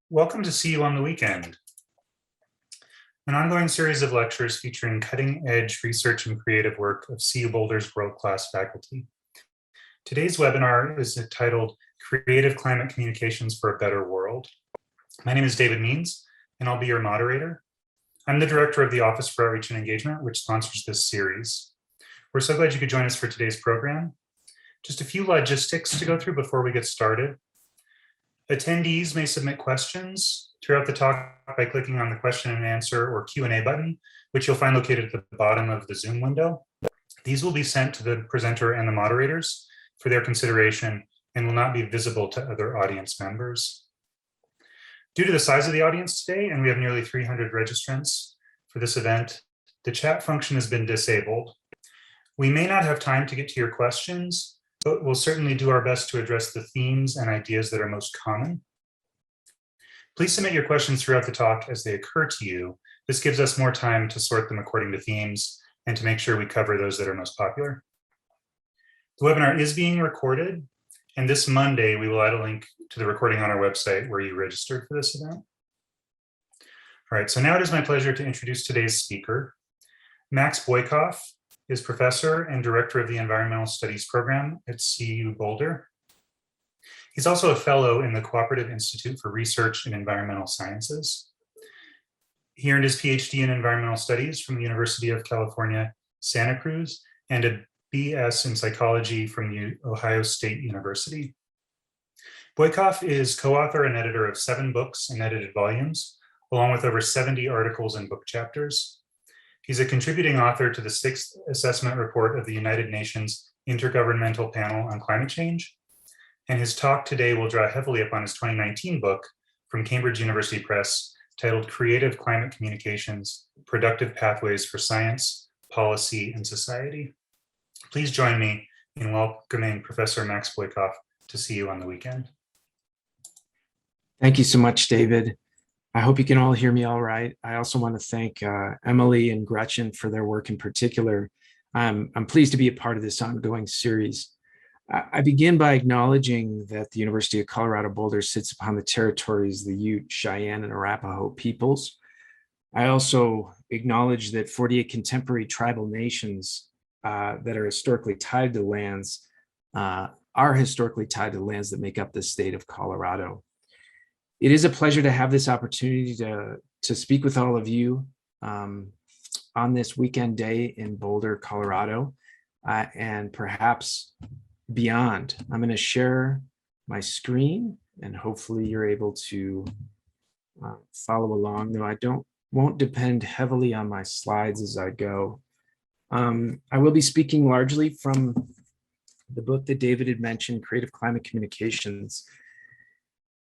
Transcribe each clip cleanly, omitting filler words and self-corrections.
Welcome to See You on the Weekend, an ongoing series of lectures featuring cutting-edge research and creative work of CU Boulder's world-class faculty. Today's webinar is entitled Creative Climate Communications for a Better World. My name is David Means, and I'll be your moderator. I'm the director of the Office for Outreach and Engagement, which sponsors this series. We're so glad you could join us for today's program. Just a few logistics to go through before we get started. Attendees may submit questions throughout the talk by clicking on the question and answer or Q&A button, which you'll find located at the bottom of the Zoom window. These will be sent to the presenter and the moderators for their consideration and will not be visible to other audience members. Due to the size of the audience today, and we have nearly 300 registrants for this event, the chat function has been disabled. We may not have time to get to your questions, but we'll certainly do our best to address the themes and ideas that are most common. Please submit your questions throughout the talk as they occur to you. This gives us more time to sort them according to themes and to make sure we cover those that are most popular. The webinar is being recorded, and this Monday we will add a link to the recording on our website where you registered for this event. All right, so now it is my pleasure to introduce today's speaker. Max Boykoff is professor and director of the Environmental Studies program at CU Boulder. He's also a fellow in the Cooperative Institute for Research in Environmental Sciences. He earned his PhD in Environmental Studies from the University of California, Santa Cruz, and a BS in Psychology from the Ohio State University. Boykoff is co-author and editor of 7 books and edited volumes, along with over 70 articles and book chapters. He's a contributing author to the 6th assessment report of the United Nations Intergovernmental Panel on Climate Change, and his talk today will draw heavily upon his 2019 book from Cambridge University Press titled Creative Climate Communications, Productive Pathways for Science, Policy, and Society. Please join me in welcoming Professor Max Boykoff to See You on the Weekend. Thank you so much, David. I hope you can all hear me all right. I also want to thank Emily and Gretchen for their work in particular. I'm pleased to be a part of this ongoing series. I begin by acknowledging that the University of Colorado Boulder sits upon the territories of the Ute, Cheyenne, and Arapaho peoples. I also acknowledge that 48 contemporary tribal nations that are historically tied to lands that make up the state of Colorado. It is a pleasure to have this opportunity to speak with all of you on this weekend day in Boulder, Colorado, and perhaps beyond. I'm going to share my screen, and hopefully you're able to follow along, though I won't depend heavily on my slides as I go. I will be speaking largely from the book that David had mentioned, Creative Climate Communications.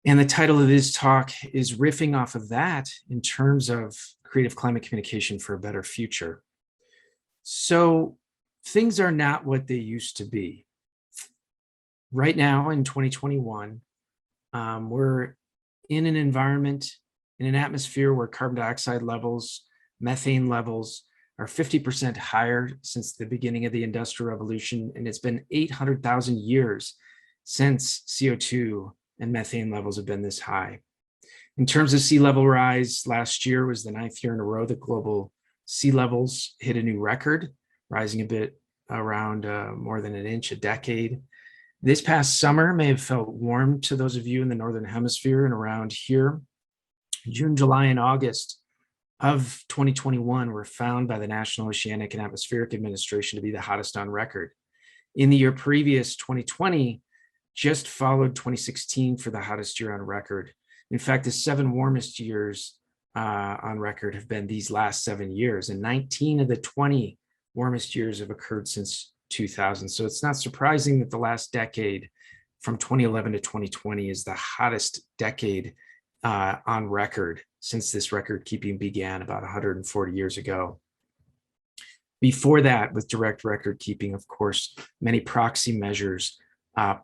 And the title of this talk is riffing off of that in terms of creative climate communication for a better future. So things are not what they used to be. Right now in 2021, we're in an environment, in an atmosphere where carbon dioxide levels, methane levels are 50% higher since the beginning of the Industrial Revolution. And it's been 800,000 years since CO2 and methane levels have been this high. In terms of sea level rise, last year was the 9th year in a row that global sea levels hit a new record, rising a bit around more than an inch a decade. This past summer may have felt warm to those of you in the Northern Hemisphere, and around here, June, July, and August of 2021 were found by the National Oceanic and Atmospheric Administration to be the hottest on record. In the year previous, 2020, just followed 2016 for the hottest year on record. In fact, the 7 warmest years on record have been these last 7 years, and 19 of the 20 warmest years have occurred since 2000. So it's not surprising that the last decade, from 2011 to 2020, is the hottest decade on record since this record keeping began about 140 years ago. Before that, with direct record keeping, of course, many proxy measures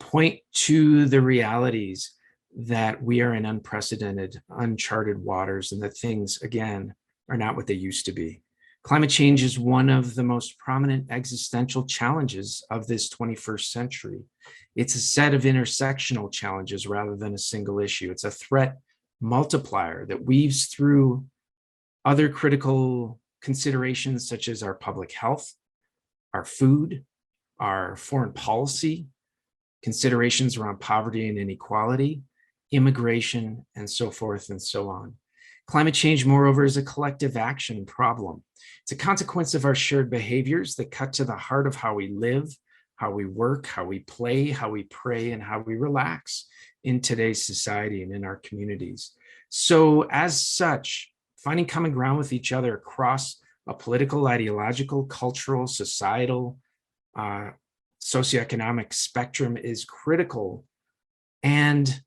point to the realities that we are in unprecedented, uncharted waters, and that things, again, are not what they used to be. Climate change is one of the most prominent existential challenges of this 21st century. It's a set of intersectional challenges rather than a single issue. It's a threat multiplier that weaves through other critical considerations such as our public health, our food, our foreign policy, considerations around poverty and inequality, immigration, and so forth and so on. Climate change, moreover, is a collective action problem. It's a consequence of our shared behaviors that cut to the heart of how we live, how we work, how we play, how we pray, and how we relax in today's society and in our communities. So as such, finding common ground with each other across a political, ideological, cultural, societal, socioeconomic spectrum is critical and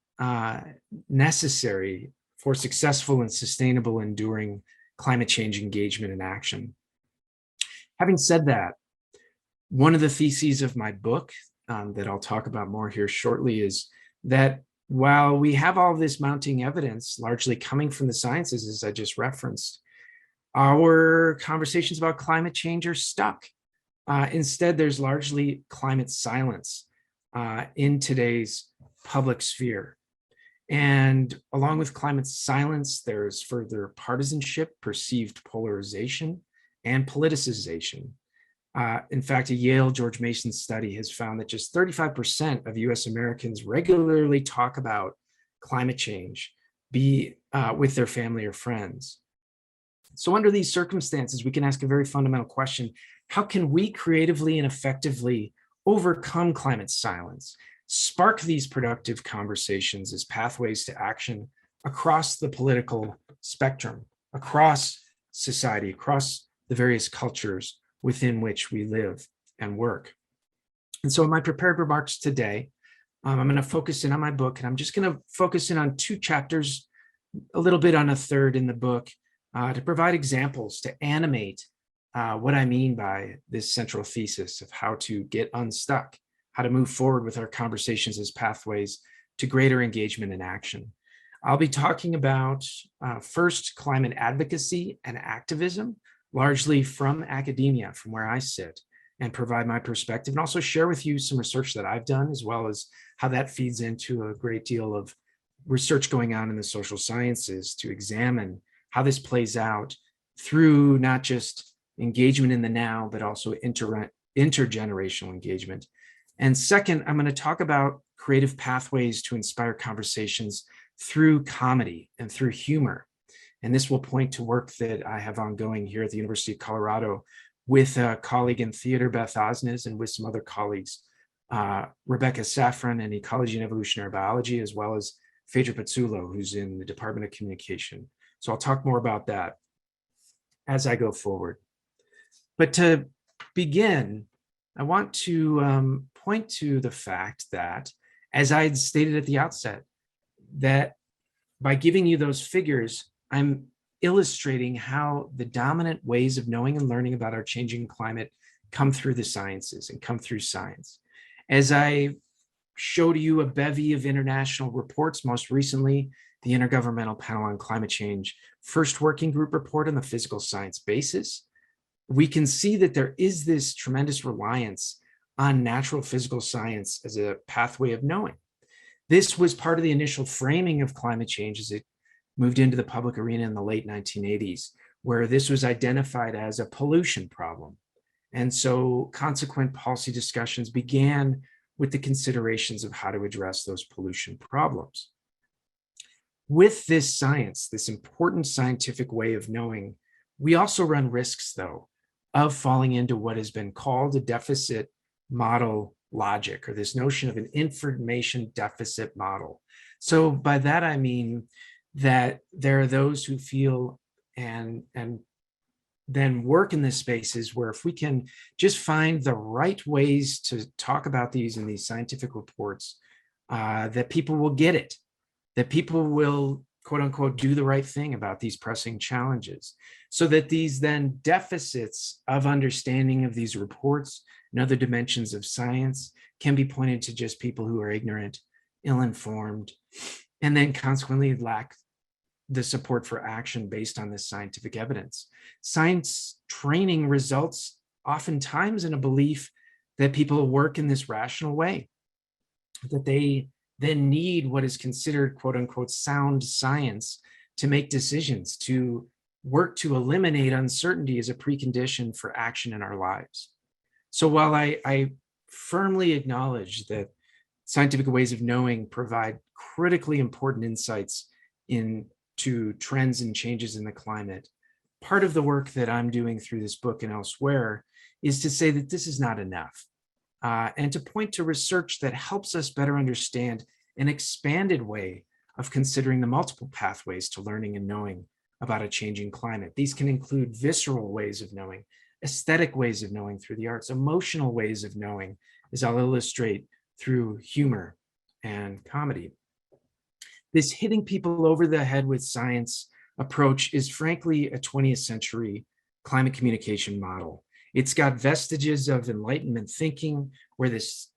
necessary for successful and sustainable, enduring climate change engagement and action. Having said that, one of the theses of my book that I'll talk about more here shortly is that while we have all this mounting evidence, largely coming from the sciences, as I just referenced, our conversations about climate change are stuck. Instead, there's largely climate silence in today's public sphere. And along with climate silence, there's further partisanship, perceived polarization, and politicization. In fact, a Yale George Mason study has found that just 35% of US Americans regularly talk about climate change with their family or friends. So under these circumstances, we can ask a very fundamental question: how can we creatively and effectively overcome climate silence, spark these productive conversations as pathways to action across the political spectrum, across society, across the various cultures within which we live and work? And so in my prepared remarks today, I'm going to focus in on my book, and I'm just going to focus in on 2 chapters, a little bit on a third in the book, to provide examples to animate what I mean by this central thesis of how to get unstuck, how to move forward with our conversations as pathways to greater engagement and action. I'll be talking about first climate advocacy and activism, largely from academia, from where I sit, and provide my perspective, and also share with you some research that I've done, as well as how that feeds into a great deal of research going on in the social sciences to examine how this plays out through not just engagement in the now, but also intergenerational engagement. And second, I'm going to talk about creative pathways to inspire conversations through comedy and through humor. And this will point to work that I have ongoing here at the University of Colorado with a colleague in theater, Beth Osnes, and with some other colleagues, Rebecca Safran in ecology and evolutionary biology, as well as Phaedra Pizzulo, who's in the Department of Communication. So I'll talk more about that as I go forward. But to begin, I want to point to the fact that, as I had stated at the outset, that by giving you those figures, I'm illustrating how the dominant ways of knowing and learning about our changing climate come through the sciences and come through science. As I showed you a bevy of international reports, most recently, the Intergovernmental Panel on Climate Change First Working Group report on the physical science basis, we can see that there is this tremendous reliance on natural physical science as a pathway of knowing. This was part of the initial framing of climate change as it moved into the public arena in the late 1980s, where this was identified as a pollution problem. And so consequent policy discussions began with the considerations of how to address those pollution problems. With this science, this important scientific way of knowing, we also run risks, though, of falling into what has been called a deficit model logic, or this notion of an information deficit model. So by that, I mean that there are those who feel and then work in the spaces where if we can just find the right ways to talk about these in these scientific reports, that people will get it, that people will, quote unquote, do the right thing about these pressing challenges, so that these then deficits of understanding of these reports and other dimensions of science can be pointed to just people who are ignorant, ill-informed, and then consequently lack the support for action based on this scientific evidence. Science training results oftentimes in a belief that people work in this rational way, that they then need what is considered quote unquote sound science to make decisions, to work to eliminate uncertainty as a precondition for action in our lives. So while I firmly acknowledge that scientific ways of knowing provide critically important insights into trends and changes in the climate, part of the work that I'm doing through this book and elsewhere is to say that this is not enough, and to point to research that helps us better understand an expanded way of considering the multiple pathways to learning and knowing about a changing climate. These can include visceral ways of knowing, aesthetic ways of knowing through the arts, emotional ways of knowing, as I'll illustrate through humor and comedy. This hitting people over the head with science approach is frankly a 20th century climate communication model. It's got vestiges of Enlightenment thinking where this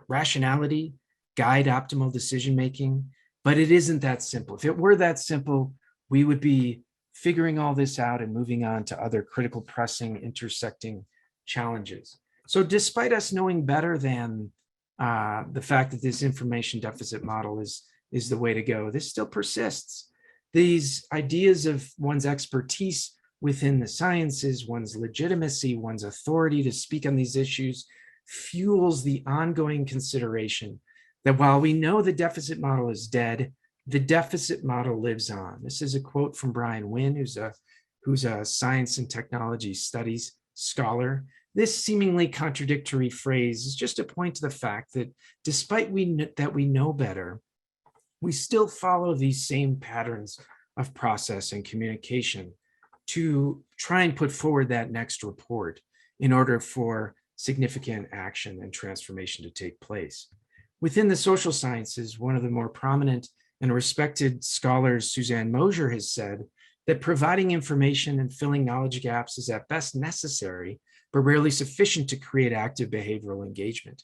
rationality guide optimal decision-making, but it isn't that simple. If it were that simple, we would be figuring all this out and moving on to other critical, pressing, intersecting challenges. So despite us knowing better than the fact that this information deficit model is the way to go, this still persists. These ideas of one's expertise within the sciences, one's legitimacy, one's authority to speak on these issues fuels the ongoing consideration that while we know the deficit model is dead, the deficit model lives on. This is a quote from Brian Wynn, who's a science and technology studies scholar. This seemingly contradictory phrase is just a point to the fact that despite that we know better, we still follow these same patterns of process and communication to try and put forward that next report in order for significant action and transformation to take place. Within the social sciences, one of the more prominent and respected scholars, Suzanne Mosier, has said that providing information and filling knowledge gaps is at best necessary, but rarely sufficient to create active behavioral engagement.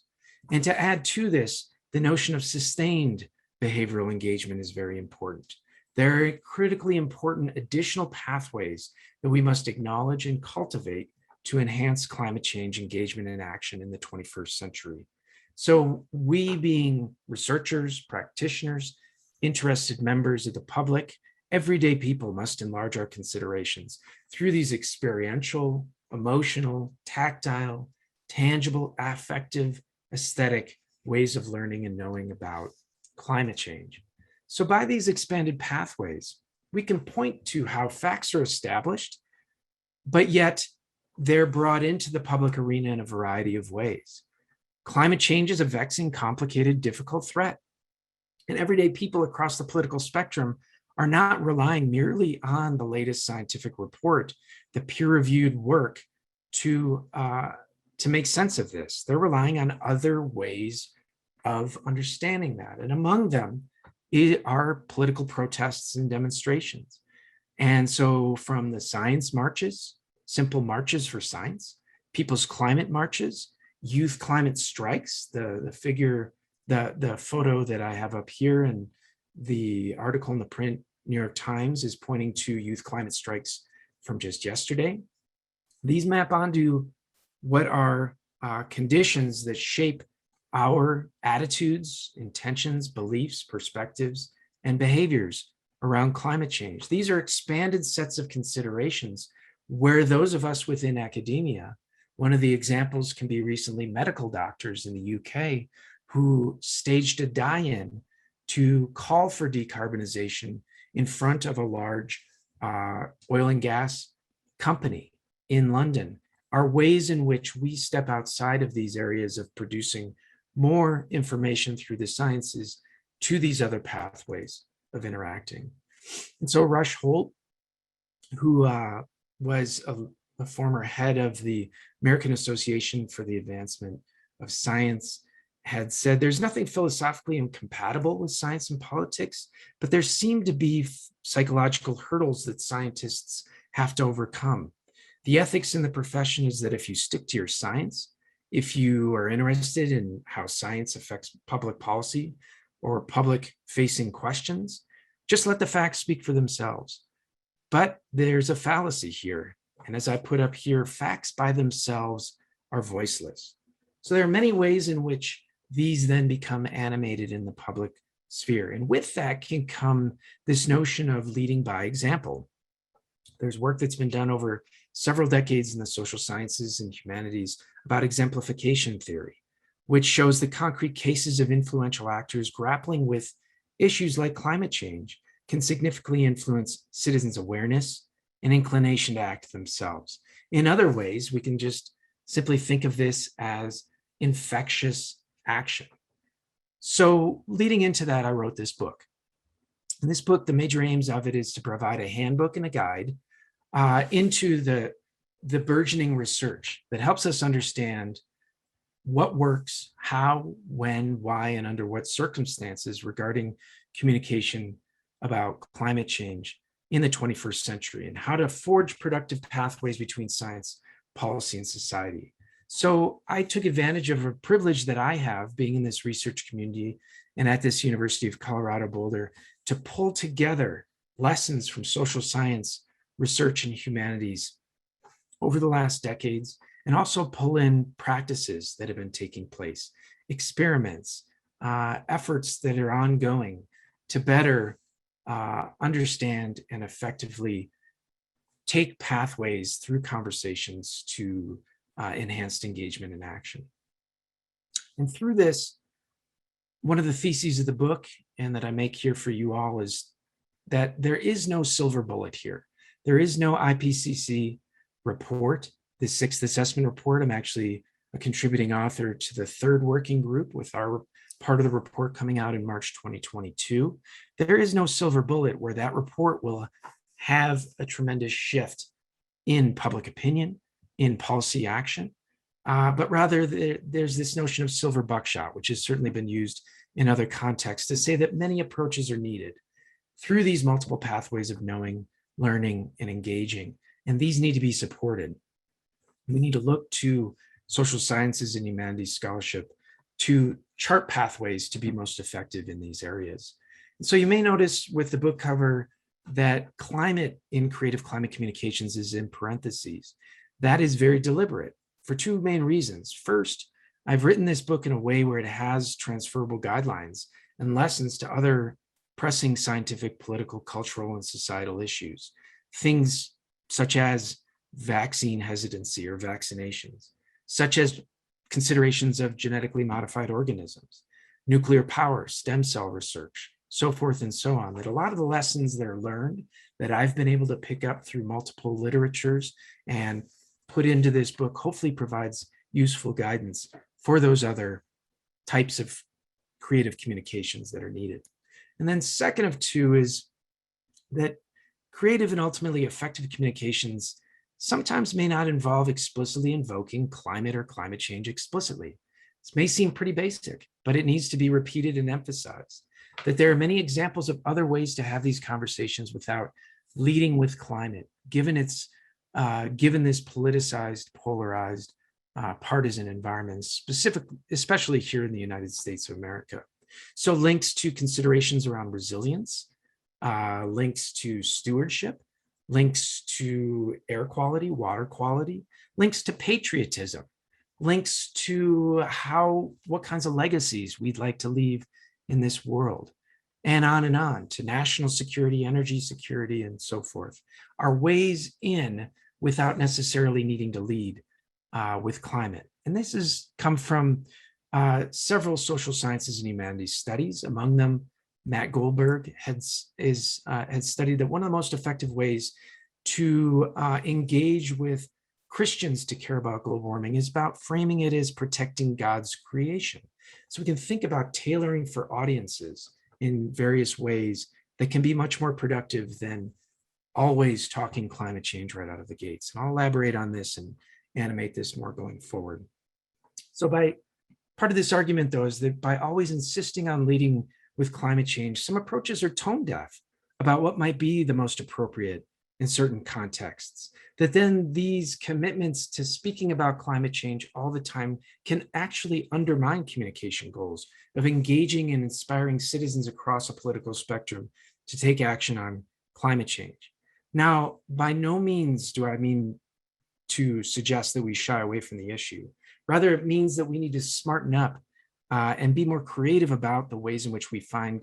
And to add to this, the notion of sustained behavioral engagement is very important. There are critically important additional pathways that we must acknowledge and cultivate to enhance climate change engagement and action in the 21st century. So we, being researchers, practitioners, interested members of the public, everyday people, must enlarge our considerations through these experiential, emotional, tactile, tangible, affective, aesthetic ways of learning and knowing about climate change. So by these expanded pathways, we can point to how facts are established, but yet they're brought into the public arena in a variety of ways. Climate change is a vexing, complicated, difficult threat. And everyday people across the political spectrum are not relying merely on the latest scientific report, the peer-reviewed work to make sense of this. They're relying on other ways of understanding that. And among them are political protests and demonstrations. And so from the science marches, simple marches for science, people's climate marches, youth climate strikes, the photo that I have up here and the article in the print New York Times is pointing to youth climate strikes from just yesterday. These map onto what are conditions that shape our attitudes, intentions, beliefs, perspectives, and behaviors around climate change. These are expanded sets of considerations where those of us within academia, one of the examples can be recently medical doctors in the UK who staged a die-in to call for decarbonization in front of a large oil and gas company in London, are ways in which we step outside of these areas of producing more information through the sciences to these other pathways of interacting. And so Rush Holt, who was a former head of the American Association for the Advancement of Science, had said there's nothing philosophically incompatible with science and politics, but there seem to be psychological hurdles that scientists have to overcome. The ethics in the profession is that if you stick to your science, if you are interested in how science affects public policy or public-facing questions, just let the facts speak for themselves. But there's a fallacy here. And as I put up here, facts by themselves are voiceless. So there are many ways in which these then become animated in the public sphere. And with that can come this notion of leading by example. There's work that's been done over several decades in the social sciences and humanities about exemplification theory, which shows the concrete cases of influential actors grappling with issues like climate change can significantly influence citizens' awareness and inclination to act themselves. In other ways, we can just simply think of this as infectious action. So leading into that, I wrote this book. In this book, the major aims of it is to provide a handbook and a guide into the burgeoning research that helps us understand what works, how, when, why, and under what circumstances regarding communication about climate change in the 21st century, and how to forge productive pathways between science, policy, and society. So I took advantage of a privilege that I have being in this research community and at this University of Colorado Boulder to pull together lessons from social science, research, and humanities over the last decades, and also pull in practices that have been taking place, experiments, efforts that are ongoing to better understand and effectively take pathways through conversations to enhanced engagement and action. And through this, one of the theses of the book and that I make here for you all is that there is no silver bullet here. There is no IPCC report, the sixth assessment report. I'm actually a contributing author to the third working group with our part of the report coming out in March 2022. There is no silver bullet where that report will have a tremendous shift in public opinion, in policy action, but rather there's this notion of silver buckshot, which has certainly been used in other contexts to say that many approaches are needed through these multiple pathways of knowing, learning, and engaging, and these need to be supported. We need to look to social sciences and humanities scholarship to chart pathways to be most effective in these areas. And so you may notice with the book cover that climate in creative climate communications is in parentheses. That is very deliberate for two main reasons. First, I've written this book in a way where it has transferable guidelines and lessons to other pressing scientific, political, cultural, and societal issues. Things such as vaccine hesitancy or vaccinations, such as considerations of genetically modified organisms, nuclear power, stem cell research, so forth and so on, that a lot of the lessons that are learned that I've been able to pick up through multiple literatures and put into this book hopefully provides useful guidance for those other types of creative communications that are needed. And then second of two is that creative and ultimately effective communications sometimes may not involve explicitly invoking climate or climate change explicitly. This may seem pretty basic, but it needs to be repeated and emphasized that there are many examples of other ways to have these conversations without leading with climate, given this politicized, polarized, partisan environment, especially here in the United States of America. So links to considerations around resilience, links to stewardship, links to air quality, water quality, links to patriotism, links to what kinds of legacies we'd like to leave in this world, and on, to national security, energy security, and so forth, are ways in without necessarily needing to lead with climate. And this has come from several social sciences and humanities studies. Among them, Matt Goldberg has studied that one of the most effective ways to engage with Christians to care about global warming is about framing it as protecting God's creation. So we can think about tailoring for audiences in various ways that can be much more productive than always talking climate change right out of the gates. And I'll elaborate on this and animate this more going forward. So part of this argument, though, is that by always insisting on leading with climate change, some approaches are tone deaf about what might be the most appropriate in certain contexts, that then these commitments to speaking about climate change all the time can actually undermine communication goals of engaging and inspiring citizens across a political spectrum to take action on climate change. Now, by no means do I mean to suggest that we shy away from the issue. Rather, it means that we need to smarten up and be more creative about the ways in which we find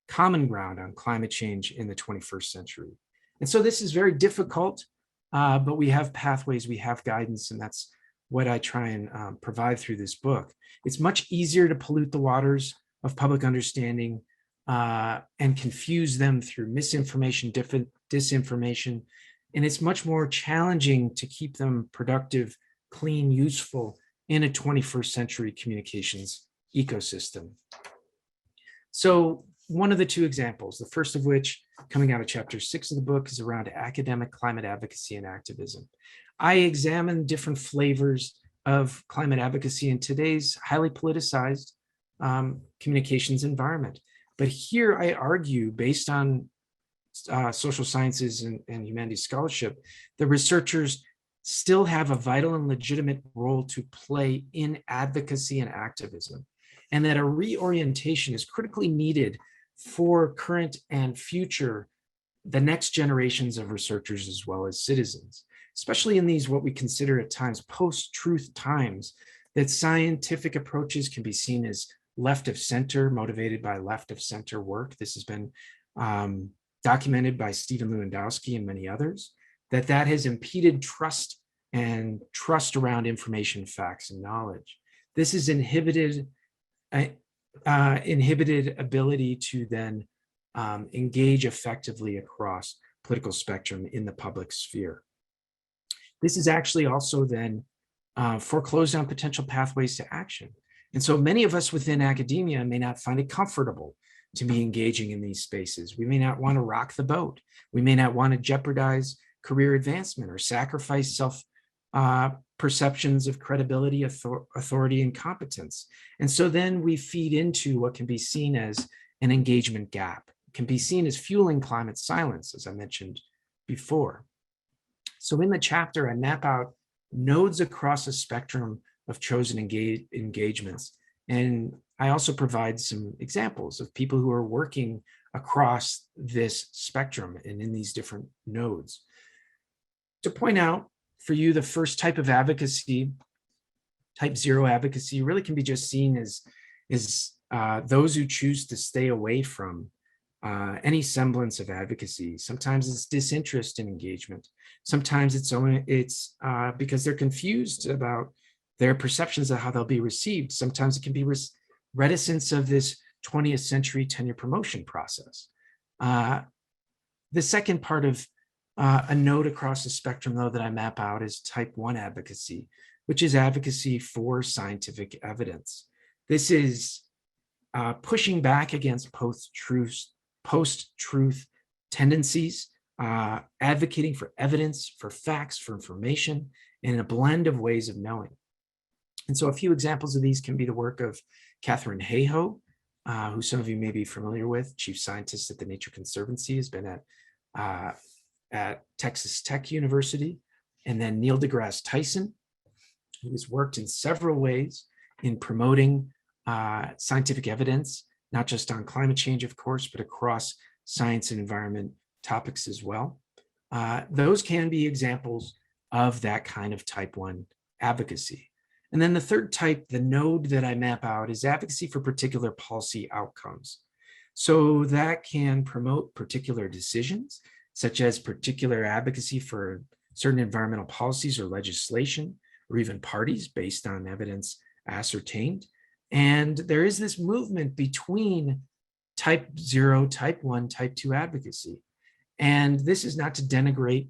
common ground on climate change in the 21st century. And so this is very difficult, but we have pathways, we have guidance, and that's what I try and provide through this book. It's much easier to pollute the waters of public understanding and confuse them through misinformation, disinformation, and it's much more challenging to keep them productive, clean, useful in a 21st century communications ecosystem. So one of the two examples, the first of which coming out of chapter 6 of the book, is around academic climate advocacy and activism. I examine different flavors of climate advocacy in today's highly politicized communications environment. But here I argue, based on social sciences and humanities scholarship, the researchers still have a vital and legitimate role to play in advocacy and activism, and that a reorientation is critically needed for current and future, the next generations of researchers as well as citizens, especially in these what we consider at times post-truth times, that scientific approaches can be seen as left of center, motivated by left of center work. This has been documented by Stephen Lewandowski and many others, that has impeded trust around information, facts, and knowledge. This has inhibited ability to then engage effectively across political spectrum in the public sphere. This is actually also then foreclosed on potential pathways to action. And so many of us within academia may not find it comfortable to be engaging in these spaces. We may not want to rock the boat. We may not want to jeopardize career advancement or sacrifice perceptions of credibility, authority, and competence. And so then we feed into what can be seen as an engagement gap. It can be seen as fueling climate silence, as I mentioned before. So in the chapter, I map out nodes across a spectrum of chosen engagements. And I also provide some examples of people who are working across this spectrum and in these different nodes. To point out for you, the first type of advocacy, type 0 advocacy, really can be just seen as those who choose to stay away from any semblance of advocacy. Sometimes it's disinterest in engagement. Sometimes it's because they're confused about their perceptions of how they'll be received. Sometimes it can be reticence of this 20th century tenure promotion process. The second part of a node across the spectrum, though, that I map out is type 1 advocacy, which is advocacy for scientific evidence. This is pushing back against post-truth tendencies, advocating for evidence, for facts, for information, and in a blend of ways of knowing. And so a few examples of these can be the work of Catherine Hayhoe, who some of you may be familiar with, chief scientist at the Nature Conservancy, has been at Texas Tech University, and then Neil deGrasse Tyson, who has worked in several ways in promoting scientific evidence, not just on climate change, of course, but across science and environment topics as well. Those can be examples of that kind of type 1 advocacy. And then the third type, the node that I map out, is advocacy for particular policy outcomes. So that can promote particular decisions, such as particular advocacy for certain environmental policies or legislation, or even parties based on evidence ascertained. And there is this movement between type 0, type 1, type 2 advocacy. And this is not to denigrate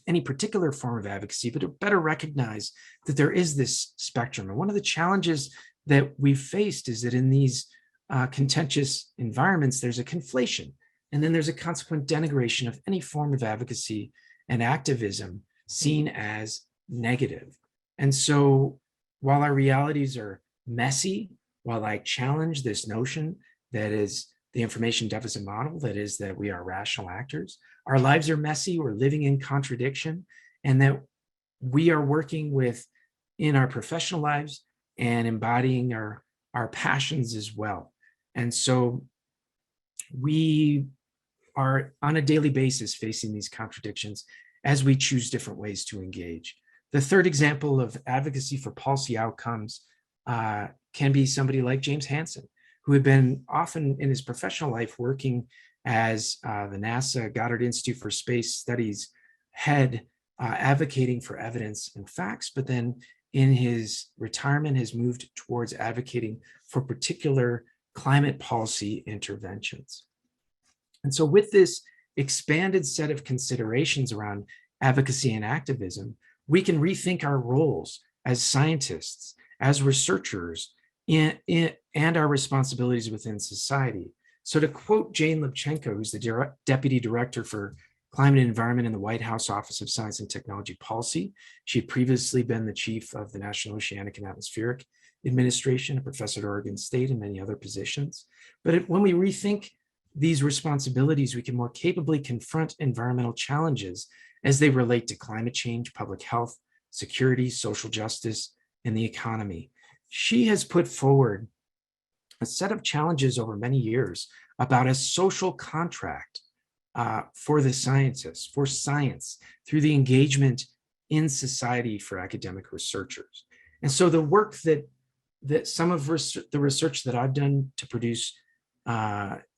any particular form of advocacy, but to better recognize that there is this spectrum. And one of the challenges that we've faced is that in these contentious environments, there's a conflation, and then there's a consequent denigration of any form of advocacy and activism seen as negative. And so while our realities are messy, while I challenge this notion that is the information deficit model, that is that we are rational actors, our lives are messy, we're living in contradiction, and that we are working with in our professional lives and embodying our passions as well. And so we are on a daily basis facing these contradictions as we choose different ways to engage. The third example of advocacy for policy outcomes can be somebody like James Hansen, who had been often in his professional life working as the NASA Goddard Institute for Space Studies head, advocating for evidence and facts, but then in his retirement has moved towards advocating for particular climate policy interventions. And so with this expanded set of considerations around advocacy and activism, we can rethink our roles as scientists, as researchers, and our responsibilities within society. So to quote Jane Lubchenco, who's the Deputy Director for Climate and Environment in the White House Office of Science and Technology Policy, she had previously been the chief of the National Oceanic and Atmospheric Administration, a professor at Oregon State, and many other positions. But when we rethink these responsibilities, we can more capably confront environmental challenges as they relate to climate change, public health, security, social justice, and the economy. She has put forward a set of challenges over many years about a social contract for the scientists, for science, through the engagement in society for academic researchers. And so the work that some of the research that I've done to produce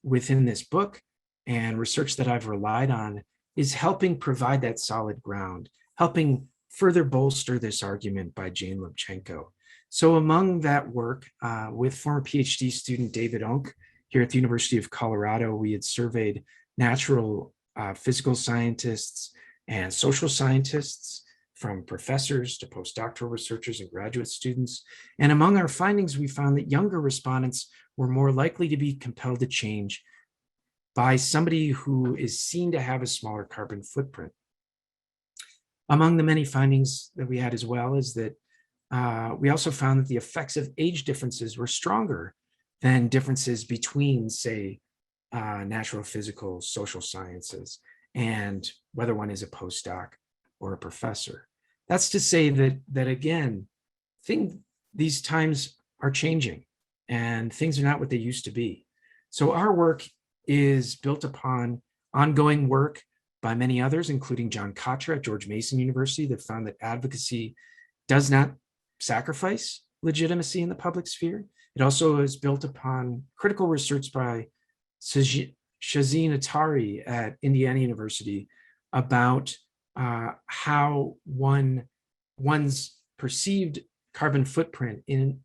within this book and research that I've relied on is helping provide that solid ground, helping further bolster this argument by Jane Lubchenco. So among that work, with former PhD student David Unk here at the University of Colorado, we had surveyed natural physical scientists and social scientists, from professors to postdoctoral researchers and graduate students. And among our findings, we found that younger respondents were more likely to be compelled to change by somebody who is seen to have a smaller carbon footprint. Among the many findings that we had as well is that we also found that the effects of age differences were stronger than differences between, say, natural, physical, social sciences, and whether one is a postdoc or a professor. That's to say that again, these times are changing and things are not what they used to be. So our work is built upon ongoing work by many others, including John Kocher at George Mason University, that found that advocacy does not sacrifice legitimacy in the public sphere. It also is built upon critical research by Shazeen Attari at Indiana University about how one's perceived carbon footprint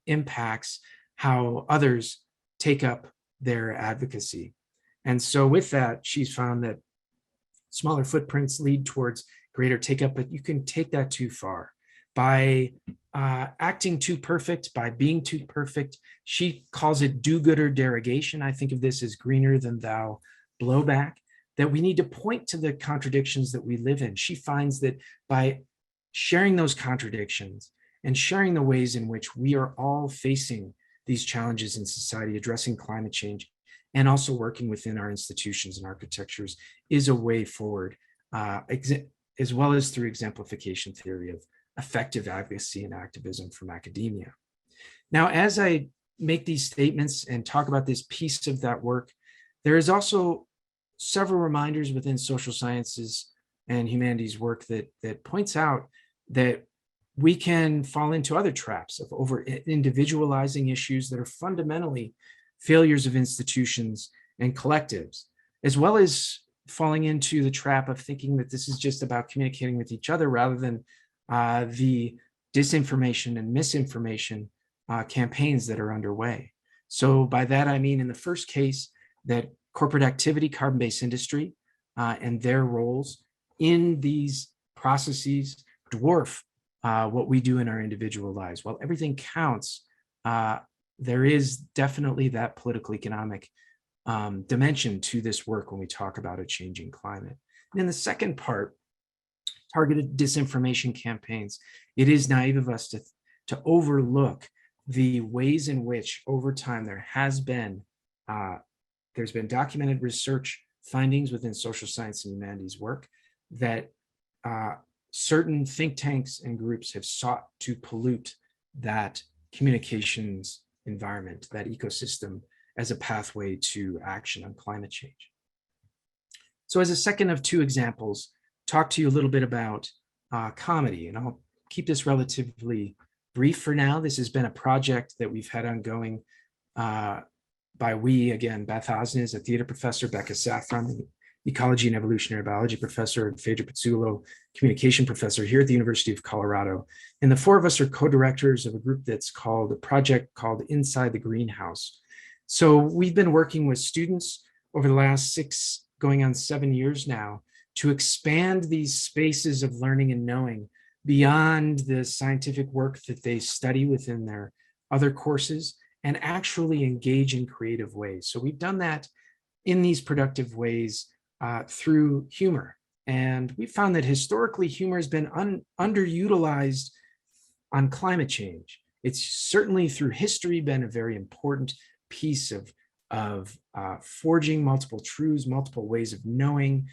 impacts how others take up their advocacy. And so with that, she's found that smaller footprints lead towards greater take up, but you can take that too far. By acting too perfect, by being too perfect, she calls it do-gooder derogation. I think of this as greener than thou blowback, that we need to point to the contradictions that we live in. She finds that by sharing those contradictions and sharing the ways in which we are all facing these challenges in society, addressing climate change, and also working within our institutions and architectures is a way forward, as well as through exemplification theory of effective advocacy and activism from academia. Now, as I make these statements and talk about this piece of that work, there is also several reminders within social sciences and humanities work that points out that we can fall into other traps of over individualizing issues that are fundamentally failures of institutions and collectives, as well as falling into the trap of thinking that this is just about communicating with each other rather than the disinformation and misinformation campaigns that are underway. So by that, I mean, in the first case, that corporate activity, carbon-based industry, and their roles in these processes dwarf what we do in our individual lives. While everything counts, there is definitely that political economic dimension to this work when we talk about a changing climate. And in the second part, targeted disinformation campaigns, it is naive of us to overlook the ways in which over time there's been documented research findings within social science and humanities work that certain think tanks and groups have sought to pollute that communications environment, that ecosystem, as a pathway to action on climate change. So as a second of two examples, talk to you a little bit about comedy, and I'll keep this relatively brief for now. This has been a project that we've had ongoing by we, again, Beth Osnes, a theater professor, Becca Saffron, ecology and evolutionary biology professor, and Phaedra Pizzulo, communication professor here at the University of Colorado. And the four of us are co-directors of a group that's called a project called Inside the Greenhouse. So we've been working with students over the last 6, going on 7 years now, to expand these spaces of learning and knowing beyond the scientific work that they study within their other courses and actually engage in creative ways. So we've done that in these productive ways through humor. And we found that historically humor has been underutilized on climate change. It's certainly through history been a very important piece of forging multiple truths, multiple ways of knowing,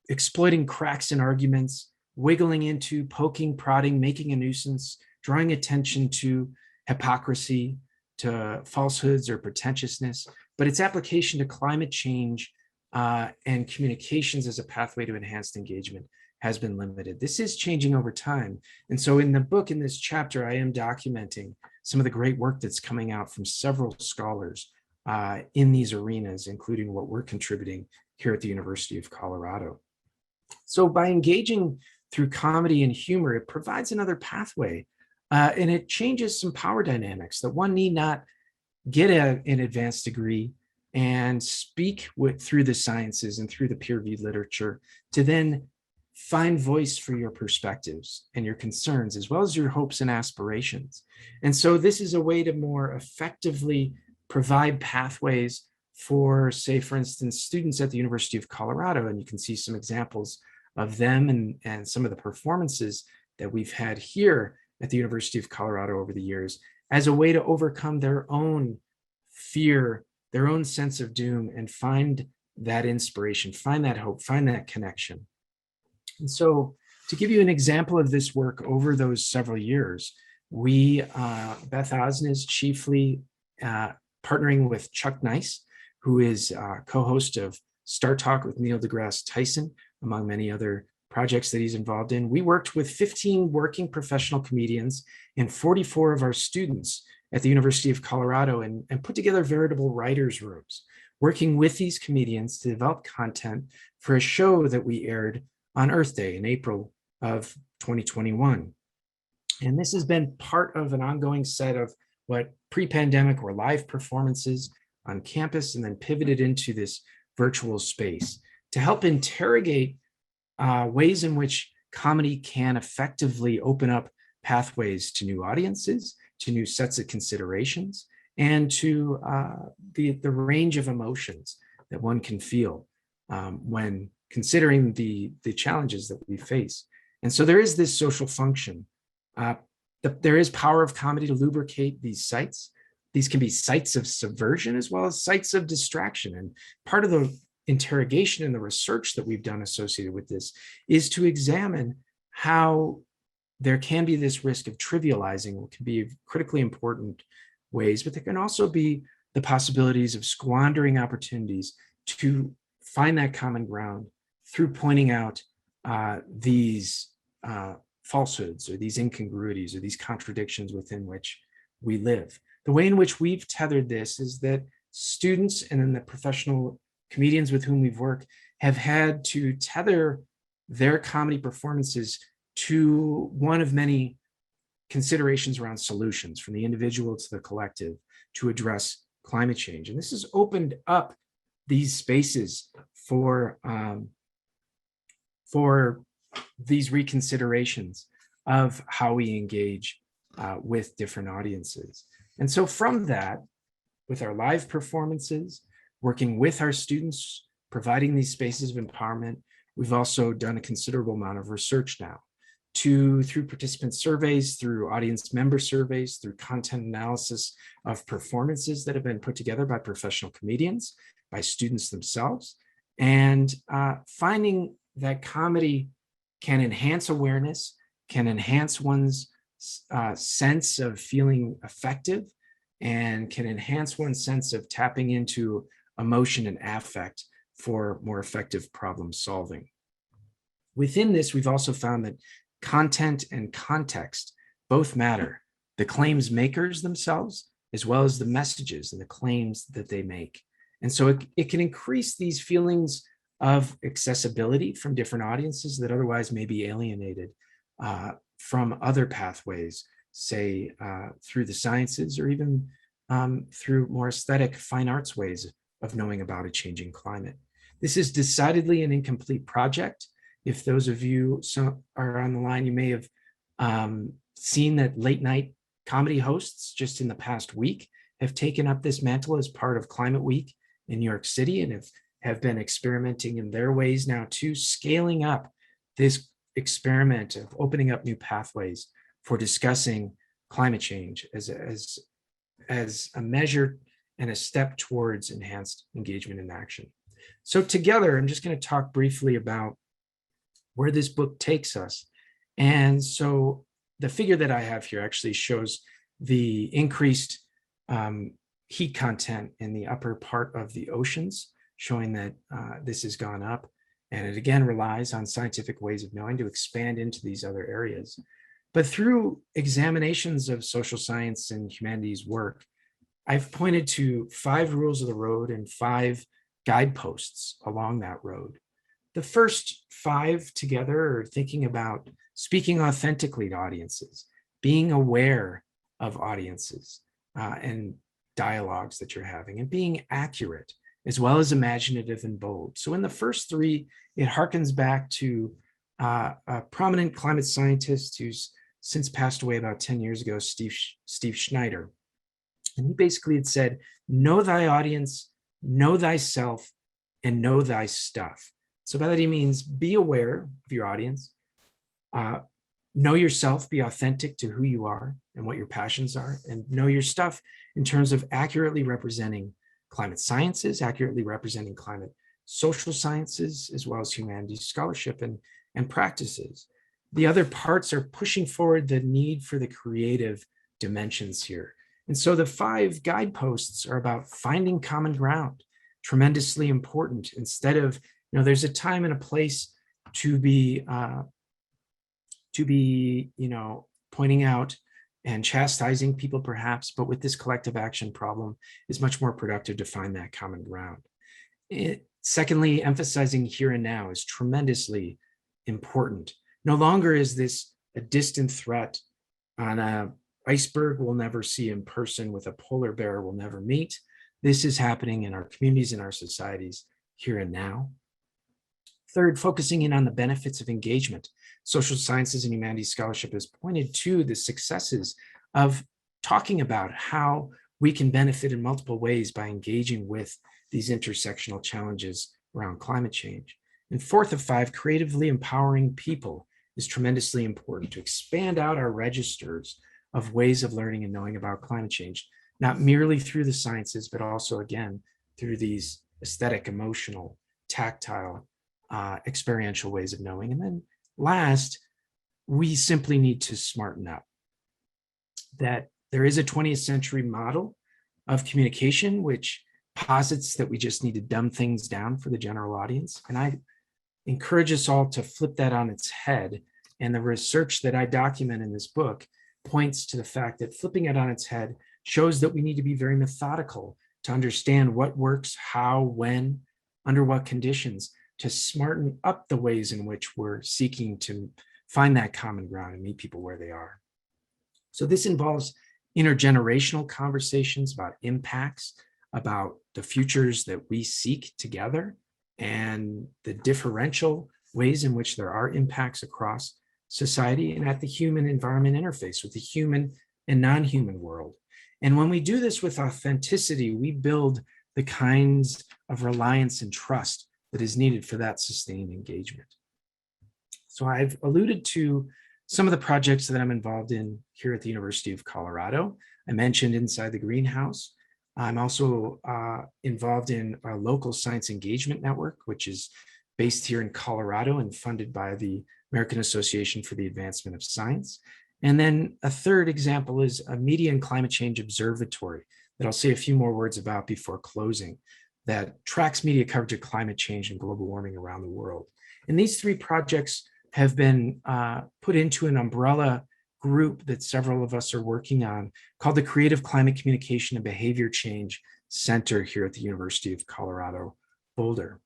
exploiting cracks in arguments, wiggling into, poking, prodding, making a nuisance, drawing attention to hypocrisy, to falsehoods or pretentiousness, but its application to climate change and communications as a pathway to enhanced engagement has been limited. This is changing over time. And so in the book, in this chapter, I am documenting some of the great work that's coming out from several scholars in these arenas, including what we're contributing here at the University of Colorado. So by engaging through comedy and humor, it provides another pathway and it changes some power dynamics that one need not get an advanced degree and speak through the sciences and through the peer-reviewed literature to then find voice for your perspectives and your concerns, as well as your hopes and aspirations. And so this is a way to more effectively provide pathways for, say, for instance, students at the University of Colorado, and you can see some examples of them and some of the performances that we've had here at the University of Colorado over the years, as a way to overcome their own fear, their own sense of doom, and find that inspiration, find that hope, find that connection. And so to give you an example of this work over those several years, we, Beth Osnes, chiefly partnering with Chuck Nice, who is co-host of Star Talk with Neil deGrasse Tyson, among many other projects that he's involved in. We worked with 15 working professional comedians and 44 of our students at the University of Colorado and put together veritable writers' rooms, working with these comedians to develop content for a show that we aired on Earth Day in April of 2021. And this has been part of an ongoing set of what pre-pandemic were live performances on campus, and then pivoted into this virtual space to help interrogate ways in which comedy can effectively open up pathways to new audiences, to new sets of considerations, and to the range of emotions that one can feel when considering the challenges that we face. And so there is this social function. There is power of comedy to lubricate these sites. These can be sites of subversion as well as sites of distraction. And part of the interrogation and the research that we've done associated with this is to examine how there can be this risk of trivializing what can be critically important ways, but there can also be the possibilities of squandering opportunities to find that common ground through pointing out these falsehoods or these incongruities or these contradictions within which we live. The way in which we've tethered this is that students and then the professional comedians with whom we've worked have had to tether their comedy performances to one of many considerations around solutions, from the individual to the collective, to address climate change. And this has opened up these spaces for these reconsiderations of how we engage with different audiences. And so from that, with our live performances, working with our students, providing these spaces of empowerment, we've also done a considerable amount of research now through participant surveys, through audience member surveys, through content analysis of performances that have been put together by professional comedians, by students themselves, and finding that comedy can enhance awareness, can enhance one's sense of feeling effective, and can enhance one's sense of tapping into emotion and affect for more effective problem solving. Within this, we've also found that content and context both matter. The claims makers themselves, as well as the messages and the claims that they make. And so it can increase these feelings of accessibility from different audiences that otherwise may be alienated from other pathways, say through the sciences or even through more aesthetic fine arts ways of knowing about a changing climate. This is decidedly an incomplete project. If those of you are on the line, you may have seen that late night comedy hosts just in the past week have taken up this mantle as part of Climate Week in New York City and have been experimenting in their ways now too, scaling up this experiment of opening up new pathways for discussing climate change as a measure and a step towards enhanced engagement and action. So together, I'm just going to talk briefly about where this book takes us. And so the figure that I have here actually shows the increased heat content in the upper part of the oceans, showing that this has gone up. And it again relies on scientific ways of knowing to expand into these other areas. But through examinations of social science and humanities work, I've pointed to 5 rules of the road and 5 guideposts along that road. The first 5 together are thinking about speaking authentically to audiences, being aware of audiences and dialogues that you're having, and being accurate as well as imaginative and bold. So in the first 3, it harkens back to a prominent climate scientist who's since passed away about 10 years ago, Steve Schneider. And he basically had said, know thy audience, know thyself, and know thy stuff. So by that he means be aware of your audience, know yourself, be authentic to who you are and what your passions are, and know your stuff in terms of accurately representing climate sciences, accurately representing climate social sciences, as well as humanities scholarship and practices. The other parts are pushing forward the need for the creative dimensions here. And so the 5 guideposts are about finding common ground, tremendously important. Instead of, there's a time and a place to be pointing out and chastising people perhaps, but with this collective action problem, it's much more productive to find that common ground. Secondly, emphasizing here and now is tremendously important. No longer is this a distant threat on an iceberg we'll never see in person with a polar bear we'll never meet. This is happening in our communities and our societies here and now. Third, focusing in on the benefits of engagement. Social sciences and humanities scholarship has pointed to the successes of talking about how we can benefit in multiple ways by engaging with these intersectional challenges around climate change. And fourth of 5, creatively empowering people is tremendously important to expand out our registers of ways of learning and knowing about climate change, not merely through the sciences, but also, again, through these aesthetic, emotional, tactile, experiential ways of knowing. And then last, we simply need to smarten up. That there is a 20th century model of communication which posits that we just need to dumb things down for the general audience. And I encourage us all to flip that on its head. And the research that I document in this book points to the fact that flipping it on its head shows that we need to be very methodical to understand what works, how, when, under what conditions, to smarten up the ways in which we're seeking to find that common ground and meet people where they are. So this involves intergenerational conversations about impacts, about the futures that we seek together, and the differential ways in which there are impacts across society and at the human environment interface with the human and non-human world. And when we do this with authenticity, we build the kinds of reliance and trust that is needed for that sustained engagement. So I've alluded to some of the projects that I'm involved in here at the University of Colorado. I mentioned Inside the Greenhouse. I'm also involved in our local science engagement network, which is based here in Colorado and funded by the American Association for the Advancement of Science. And then a third example is a Media and Climate Change Observatory that I'll say a few more words about before closing, that tracks media coverage of climate change and global warming around the world. And these 3 projects have been put into an umbrella group that several of us are working on called the Creative Climate Communication and Behavior Change Center here at the University of Colorado, Boulder.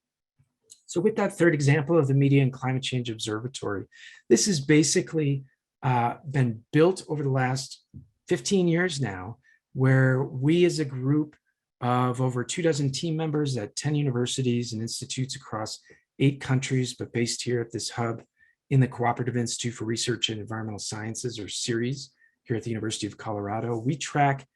So with that third example of the Media and Climate Change Observatory, this has basically been built over the last 15 years now, where we as a group of over 24 team members at 10 universities and institutes across 8 countries, but based here at this hub in the Cooperative Institute for Research in Environmental Sciences, or CERES, here at the University of Colorado. We track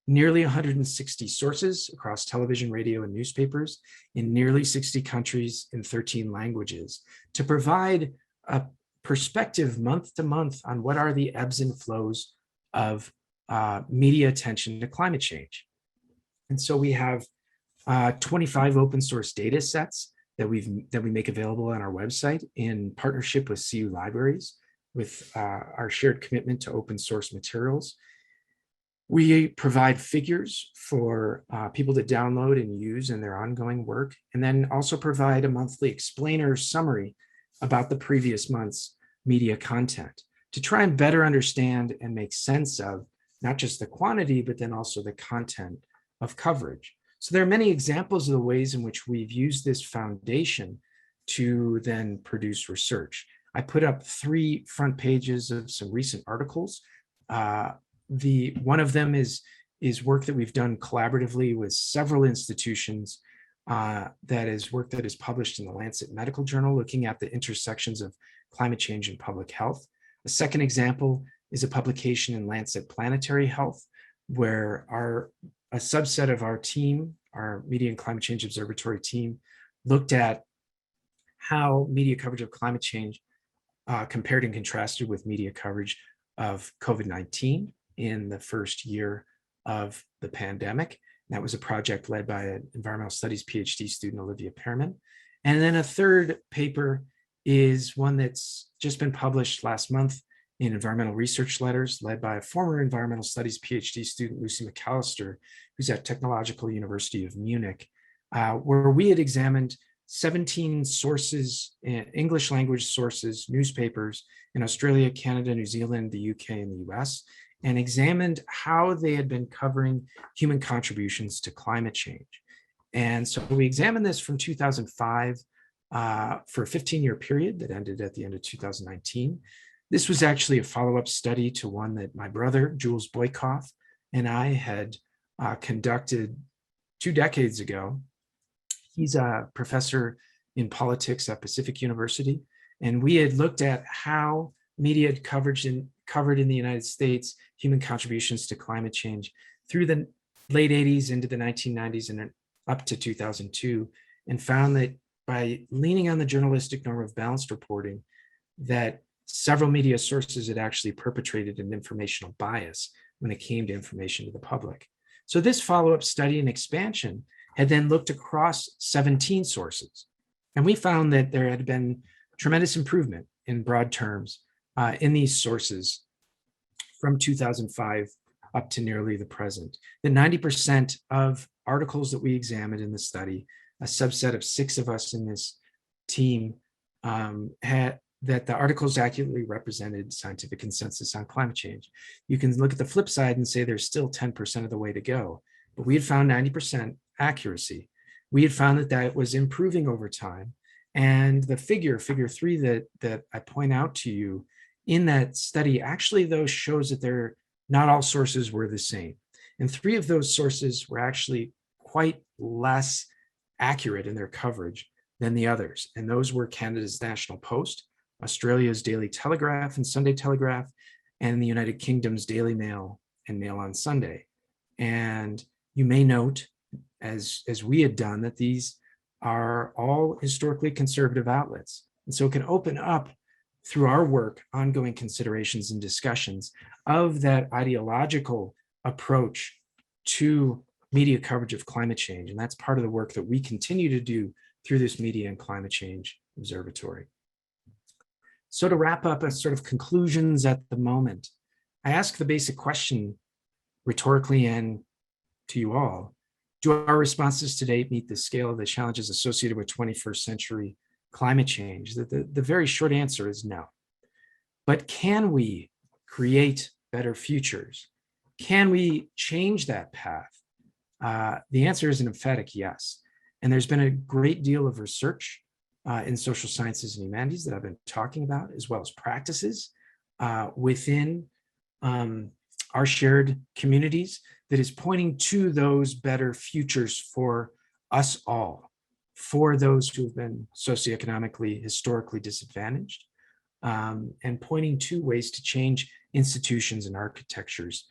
nearly 160 sources across television, radio, and newspapers in nearly 60 countries in 13 languages to provide a perspective month to month on what are the ebbs and flows of media attention to climate change. And so we have 25 open source data sets that we make available on our website in partnership with CU Libraries, with our shared commitment to open source materials. We provide figures for people to download and use in their ongoing work, and then also provide a monthly explainer summary about the previous month's media content to try and better understand and make sense of not just the quantity, but then also the content of coverage. So there are many examples of the ways in which we've used this foundation to then produce research. I put up 3 front pages of some recent articles. One of them is work that we've done collaboratively with several institutions, that is work that is published in the Lancet Medical Journal, looking at the intersections of climate change and public health. A second example is a publication in Lancet Planetary Health, where a subset of our team, our Media and Climate Change Observatory team, looked at how media coverage of climate change compared and contrasted with media coverage of COVID-19 in the first year of the pandemic. That was a project led by an environmental studies PhD student, Olivia Pearman. And then a third paper is one that's just been published last month in Environmental Research Letters, led by a former environmental studies PhD student, Lucy McAllister, who's at Technological University of Munich, where we had examined 17 sources, English language sources, newspapers in Australia, Canada, New Zealand, the UK, and the US, and examined how they had been covering human contributions to climate change. And so we examined this from 2005 for a 15-year period that ended at the end of 2019. This was actually a follow-up study to one that my brother, Jules Boykoff, and I had conducted 2 decades ago. He's a professor in politics at Pacific University, and we had looked at how media covered in the United States human contributions to climate change through the late 80s into the 1990s and up to 2002, and found that by leaning on the journalistic norm of balanced reporting, that several media sources had actually perpetrated an informational bias when it came to information to the public. So this follow-up study and expansion had then looked across 17 sources. And we found that there had been tremendous improvement in broad terms in these sources from 2005 up to nearly the present. The 90% of articles that we examined in the study, a subset of 6 of us in this team, that the articles accurately represented scientific consensus on climate change. You can look at the flip side and say there's still 10% of the way to go, but we had found 90% accuracy. We had found that was improving over time. And the figure 3 that I point out to you in that study actually, though, shows that not all sources were the same. And 3 of those sources were actually quite less accurate in their coverage than the others. And those were Canada's National Post, Australia's Daily Telegraph and Sunday Telegraph, and the United Kingdom's Daily Mail and Mail on Sunday. And you may note, as we had done, that these are all historically conservative outlets. And so it can open up, through our work, ongoing considerations and discussions of that ideological approach to media coverage of climate change. And that's part of the work that we continue to do through this Media and Climate Change Observatory. So to wrap up as sort of conclusions at the moment, I ask the basic question rhetorically and to you all: do our responses to date meet the scale of the challenges associated with 21st century climate change? The very short answer is no. But can we create better futures. Can we change that path? The answer is an emphatic yes. And there's been a great deal of research in social sciences and humanities that I've been talking about, as well as practices within our shared communities that is pointing to those better futures for us all, for those who have been socioeconomically, historically disadvantaged, and pointing to ways to change institutions and architectures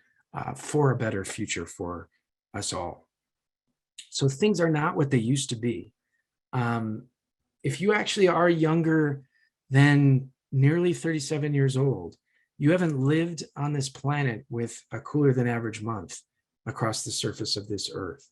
for a better future for us all. So things are not what they used to be. If you actually are younger than nearly 37 years old, you haven't lived on this planet with a cooler than average month across the surface of this earth.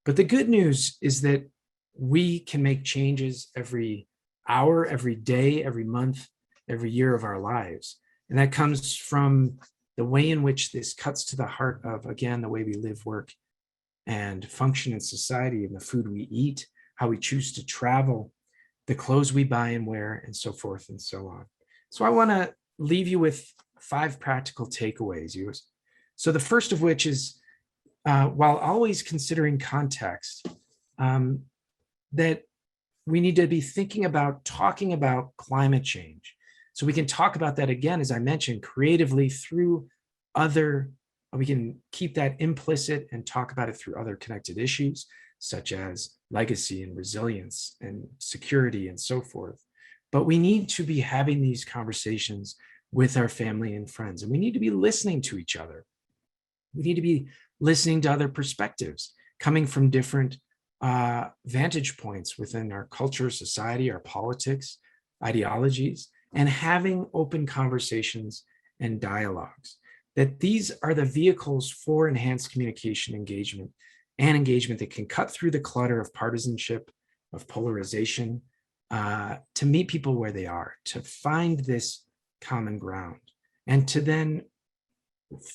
But the good news is that we can make changes every hour, every day, every month, every year of our lives. And that comes from the way in which this cuts to the heart of, again, the way we live, work, and function in society, and the food we eat, how we choose to travel, the clothes we buy and wear, and so forth and so on. So I want to leave you with 5 practical takeaways. So the first of which is, while always considering context, that we need to be thinking about talking about climate change. So we can talk about that again, as I mentioned, creatively through other, we can keep that implicit and talk about it through other connected issues, such as legacy and resilience and security and so forth. But we need to be having these conversations with our family and friends, and we need to be listening to each other. We need to be listening to other perspectives coming from different vantage points within our culture, society, our politics, ideologies, and having open conversations and dialogues. That these are the vehicles for enhanced communication engagement and engagement that can cut through the clutter of partisanship, of polarization, to meet people where they are, to find this common ground, and to then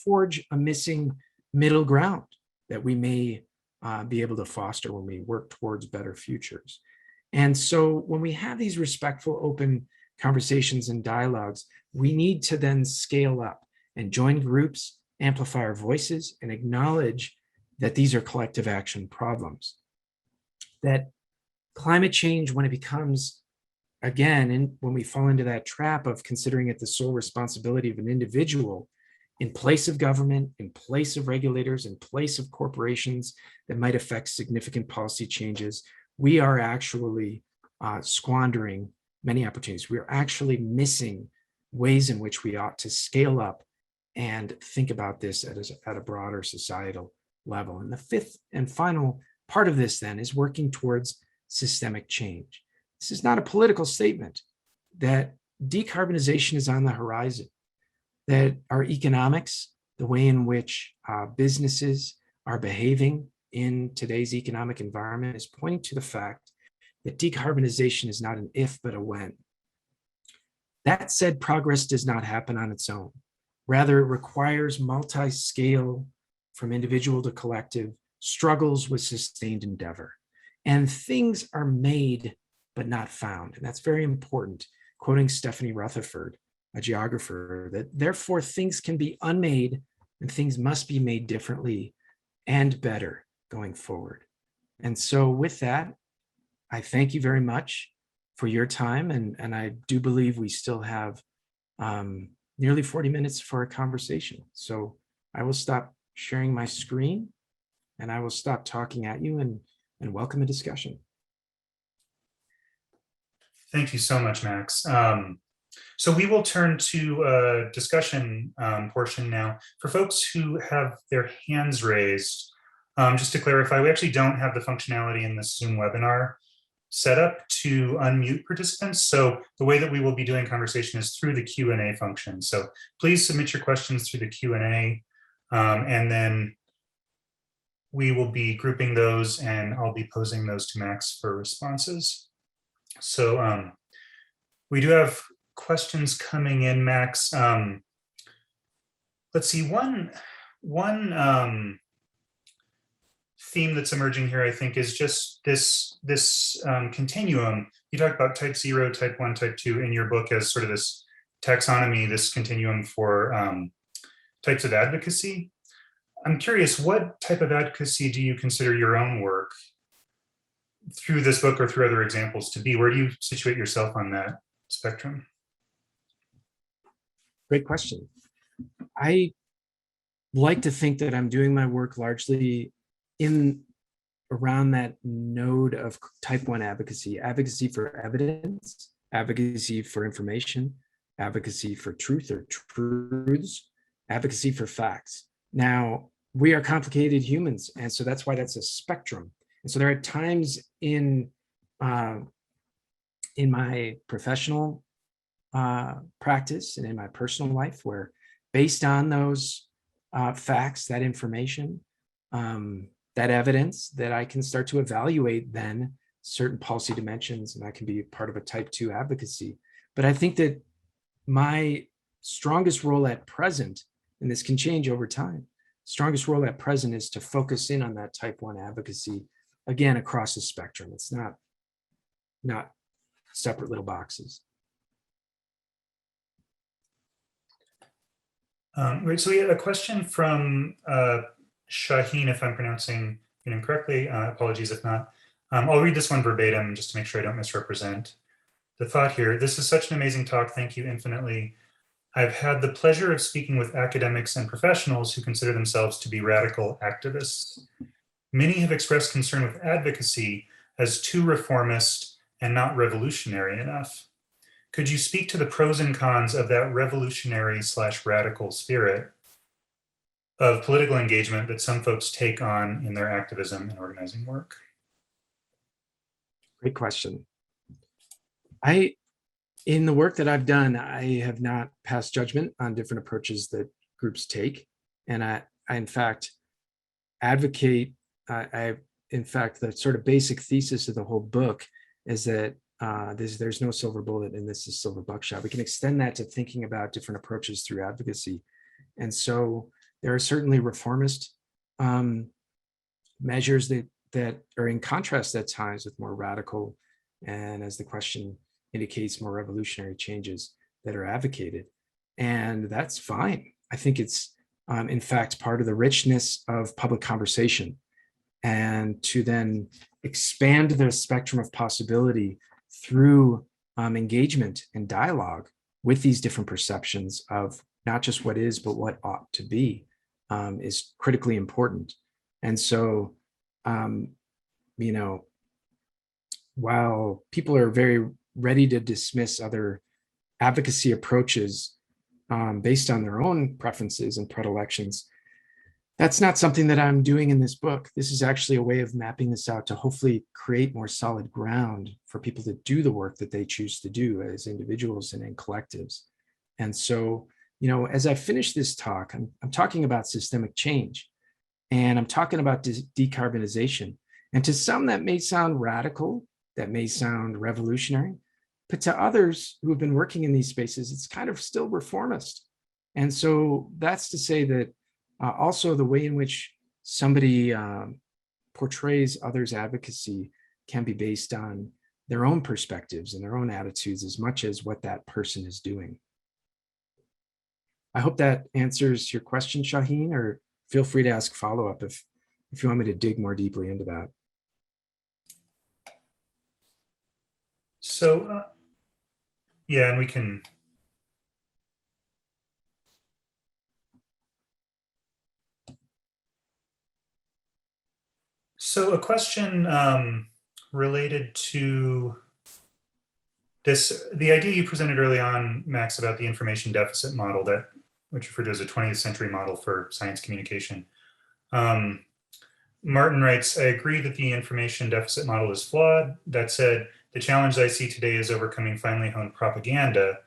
forge a missing middle ground that we may be able to foster when we work towards better futures. And so when we have these respectful, open conversations and dialogues, we need to then scale up and join groups, amplify our voices, and acknowledge that these are collective action problems. That climate change, when it becomes, again, and when we fall into that trap of considering it the sole responsibility of an individual, in place of government, in place of regulators, in place of corporations that might affect significant policy changes, we are actually squandering many opportunities. We are actually missing ways in which we ought to scale up and think about this at a broader societal level. And the fifth and final part of this then is working towards systemic change. This is not a political statement that decarbonization is on the horizon, that our economics, the way in which businesses are behaving in today's economic environment, is pointing to the fact that decarbonization is not an if, but a when. That said, progress does not happen on its own. Rather, it requires multi-scale, from individual to collective, struggles with sustained endeavor. And things are made, but not found. And that's very important. Quoting Stephanie Rutherford, a geographer, that therefore things can be unmade and things must be made differently and better going forward. And so with that, I thank you very much for your time. And I do believe we still have nearly 40 minutes for a conversation. So I will stop sharing my screen and I will stop talking at you and welcome a discussion. Thank you so much, Max. So we will turn to a discussion portion now. For folks who have their hands raised, just to clarify, we actually don't have the functionality in this Zoom webinar set up to unmute participants. So the way that we will be doing conversation is through the Q&A function. So please submit your questions through the Q&A, and then we will be grouping those and I'll be posing those to Max for responses. So we do have questions coming in, Max. Let's see, one theme that's emerging here, I think, is just this continuum. You talk about type 0, type 1, type 2 in your book as sort of this taxonomy, this continuum for types of advocacy. I'm curious, what type of advocacy do you consider your own work through this book or through other examples to be? Where do you situate yourself on that spectrum? Great question. I like to think that I'm doing my work largely in around that node of type 1 advocacy, advocacy for evidence, advocacy for information, advocacy for truth or truths, advocacy for facts. Now, we are complicated humans, and so that's why that's a spectrum. And so there are times in my professional practice and in my personal life where, based on those facts, that information, that evidence, that I can start to evaluate then certain policy dimensions, and I can be part of a type 2 advocacy. But I think that my strongest role at present, and this can change over time, strongest role at present is to focus in on that type 1 advocacy, again, across the spectrum. It's not separate little boxes. Right, so we have a question from Shaheen, if I'm pronouncing your name correctly. Apologies if not. I'll read this one verbatim just to make sure I don't misrepresent the thought here. This is such an amazing talk. Thank you infinitely. I've had the pleasure of speaking with academics and professionals who consider themselves to be radical activists. Many have expressed concern with advocacy as too reformist and not revolutionary enough. Could you speak to the pros and cons of that revolutionary/radical spirit of political engagement that some folks take on in their activism and organizing work? Great question. In the work that I've done, I have not passed judgment on different approaches that groups take. And I in fact, advocate, in fact, the sort of basic thesis of the whole book is that there's no silver bullet and this is silver buckshot. We can extend that to thinking about different approaches through advocacy. And so there are certainly reformist measures that are in contrast at times with more radical, and as the question indicates, more revolutionary changes that are advocated. And that's fine. I think it's, in fact, part of the richness of public conversation, and to then expand the spectrum of possibility through engagement and dialogue with these different perceptions of not just what is, but what ought to be, is critically important. And so, while people are very ready to dismiss other advocacy approaches based on their own preferences and predilections, that's not something that I'm doing in this book. This is actually a way of mapping this out to hopefully create more solid ground for people to do the work that they choose to do as individuals and in collectives. And so, as I finish this talk, I'm talking about systemic change, and I'm talking about decarbonization. And to some that may sound radical, that may sound revolutionary, but to others who have been working in these spaces, it's kind of still reformist. And so that's to say that also the way in which somebody portrays others' advocacy can be based on their own perspectives and their own attitudes as much as what that person is doing. I hope that answers your question, Shaheen, or feel free to ask follow-up if you want me to dig more deeply into that. So, yeah, and we can. So a question related to this, the idea you presented early on, Max, about the information deficit model, that which referred to as a 20th century model for science communication. Martin writes, I agree that the information deficit model is flawed. That said, the challenge I see today is overcoming finely honed propaganda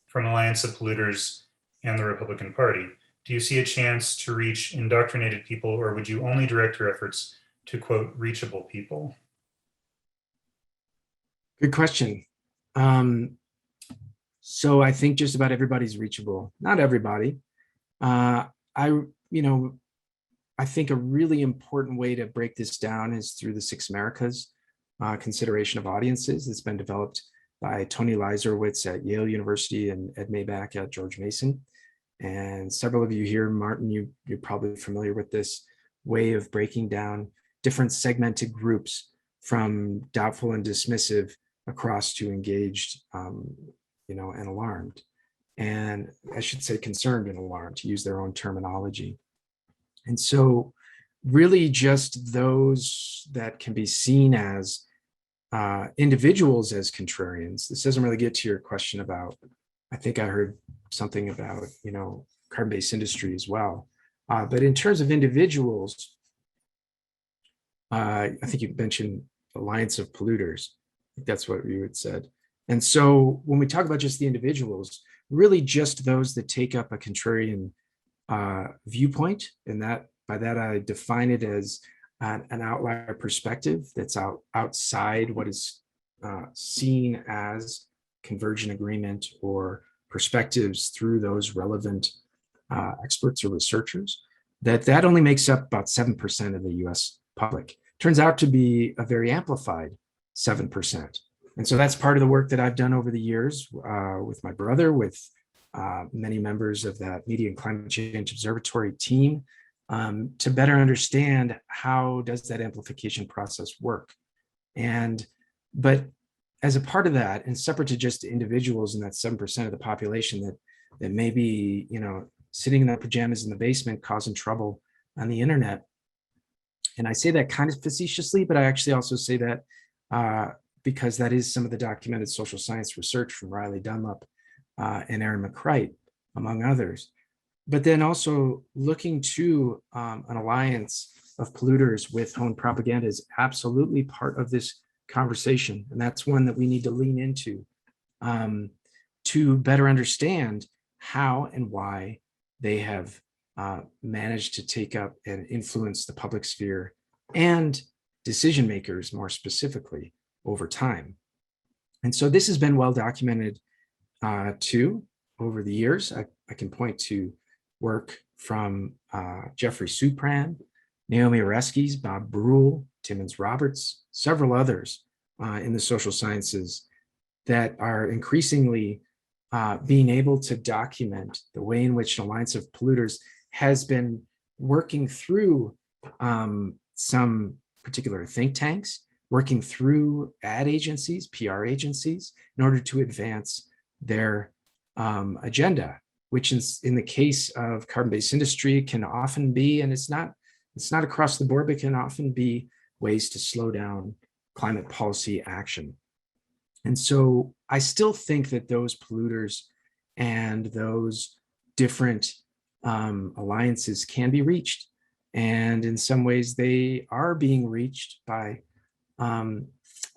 from Alliance of Polluters and the Republican Party. Do you see a chance to reach indoctrinated people, or would you only direct your efforts to, quote, reachable people? Good question. So I think just about everybody's reachable. Not everybody. I think a really important way to break this down is through the Six Americas consideration of audiences that's been developed by Tony Leiserowitz at Yale University and Ed Maybach at George Mason. And several of you here, Martin, you're probably familiar with this way of breaking down different segmented groups from doubtful and dismissive across to engaged, and alarmed. And I should say concerned and alarmed, to use their own terminology. And so really just those that can be seen as individuals as contrarians. This doesn't really get to your question about, I think I heard something about, carbon-based industry as well. But in terms of individuals, I think you mentioned Alliance of Polluters. I think that's what you had said. And so when we talk about just the individuals, really just those that take up a contrarian viewpoint, and that by that I define it as an outlier perspective that's outside what is seen as convergent agreement or perspectives through those relevant experts or researchers, that only makes up about 7% of the US public. Turns out to be a very amplified 7%. And so that's part of the work that I've done over the years with my brother, with many members of that Media and Climate Change Observatory team, to better understand how does that amplification process work. But as a part of that, and separate to just individuals in that 7% of the population that may be, sitting in their pajamas in the basement causing trouble on the internet. And I say that kind of facetiously, but I actually also say that because that is some of the documented social science research from Riley Dunlop and Aaron McCreight, among others. But then also looking to an alliance of polluters with honed propaganda is absolutely part of this conversation. And that's one that we need to lean into to better understand how and why they have managed to take up and influence the public sphere and decision makers more specifically over time. And so this has been well documented too over the years. I can point to work from Jeffrey Supran, Naomi Oreskes, Bob Brule, Timmons Roberts, several others in the social sciences that are increasingly being able to document the way in which an alliance of polluters has been working through some particular think tanks, working through ad agencies, PR agencies, in order to advance their agenda, which is in the case of carbon-based industry can often be, and it's not across the board, but can often be ways to slow down climate policy action. And so I still think that those polluters and those different alliances can be reached. And in some ways they are being reached by a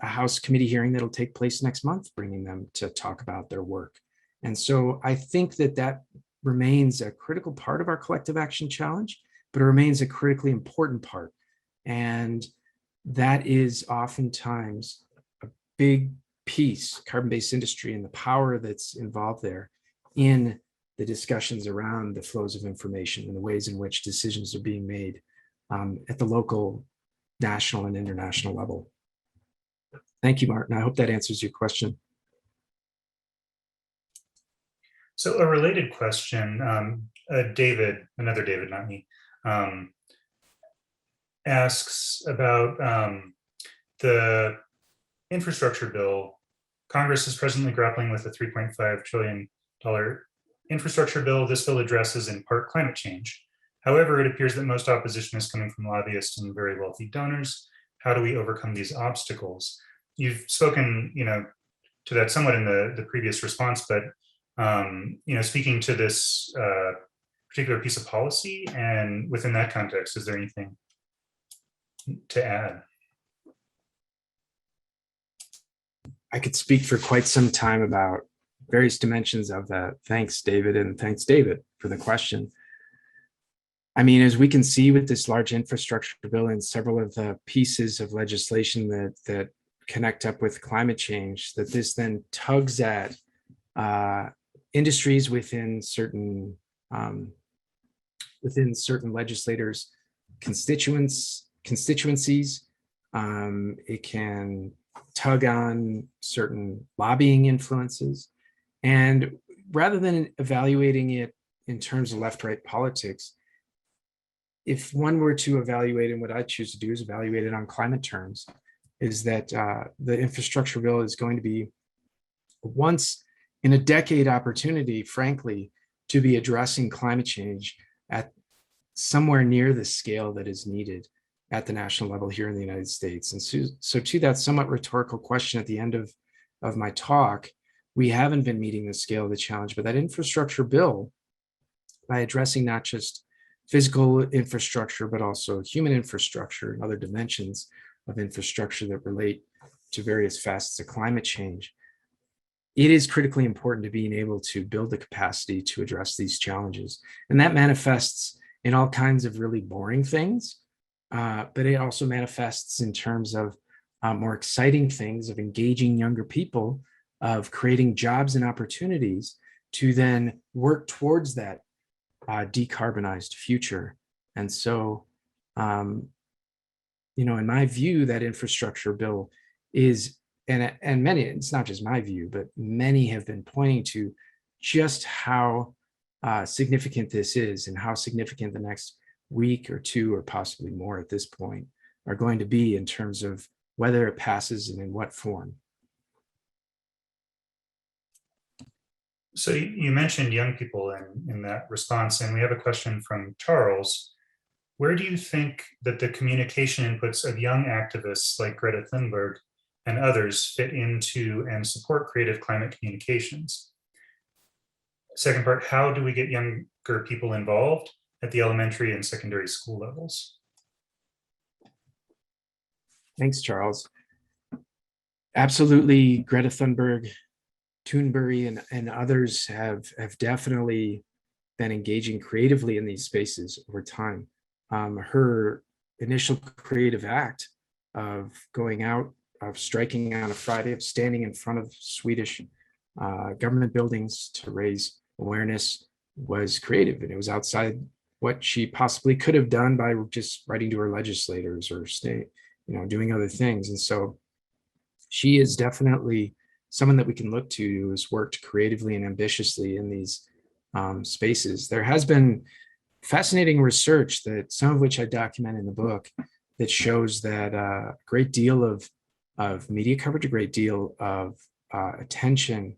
House committee hearing that'll take place next month, bringing them to talk about their work. And so I think that remains a critical part of our collective action challenge, but it remains a critically important part. And that is oftentimes a big piece, carbon-based industry and the power that's involved there in the discussions around the flows of information and the ways in which decisions are being made at the local, national, and international level. Thank you, Martin. I hope that answers your question. So a related question, David, another David, not me, asks about the infrastructure bill. Congress is presently grappling with a $3.5 trillion infrastructure bill. This bill addresses in part climate change. However, it appears that most opposition is coming from lobbyists and very wealthy donors. How do we overcome these obstacles? You've spoken, to that somewhat in the previous response, but speaking to this particular piece of policy, and within that context, is there anything to add? I could speak for quite some time about various dimensions of that. Thanks, David, and thanks, David, for the question. I mean, as we can see with this large infrastructure bill and several of the pieces of legislation that connect up with climate change, that this then tugs at industries within certain legislators' constituencies. It can tug on certain lobbying influences. And rather than evaluating it in terms of left-right politics, if one were to evaluate, and what I choose to do is evaluate it on climate terms, is that the infrastructure bill is going to be once in a decade opportunity, frankly, to be addressing climate change at somewhere near the scale that is needed at the national level here in the United States. And so to that somewhat rhetorical question at the end of my talk, we haven't been meeting the scale of the challenge, but that infrastructure bill, by addressing not just physical infrastructure, but also human infrastructure and other dimensions of infrastructure that relate to various facets of climate change, it is critically important to being able to build the capacity to address these challenges. And that manifests in all kinds of really boring things, but it also manifests in terms of more exciting things, of engaging younger people, of creating jobs and opportunities to then work towards that decarbonized future. And so, in my view, that infrastructure bill is, and many, it's not just my view, but many have been pointing to just how significant this is, and how significant the next week or two, or possibly more at this point, are going to be in terms of whether it passes and in what form. So you mentioned young people in that response, and we have a question from Charles. Where do you think that the communication inputs of young activists like Greta Thunberg and others fit into and support creative climate communications? Second part, how do we get younger people involved at the elementary and secondary school levels? Thanks, Charles. Absolutely, Greta Thunberg, Thunberg, and others have definitely been engaging creatively in these spaces over time. Her initial creative act of going out, of striking on a Friday, of standing in front of Swedish government buildings to raise awareness was creative, and it was outside what she possibly could have done by just writing to her legislators or doing other things. And so she is definitely someone that we can look to who has worked creatively and ambitiously in these spaces. There has been fascinating research, that some of which I document in the book, that shows that a great deal of media coverage, a great deal of attention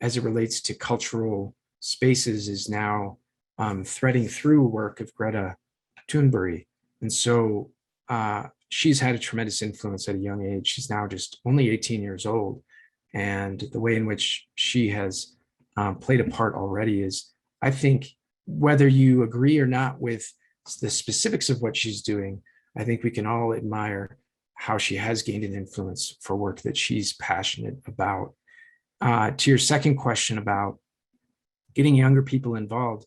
as it relates to cultural spaces is now threading through work of Greta Thunberg. And so she's had a tremendous influence at a young age. She's now just only 18 years old. And the way in which she has played a part already is, I think, whether you agree or not with the specifics of what she's doing, I think we can all admire how she has gained an influence for work that she's passionate about. To your second question about getting younger people involved,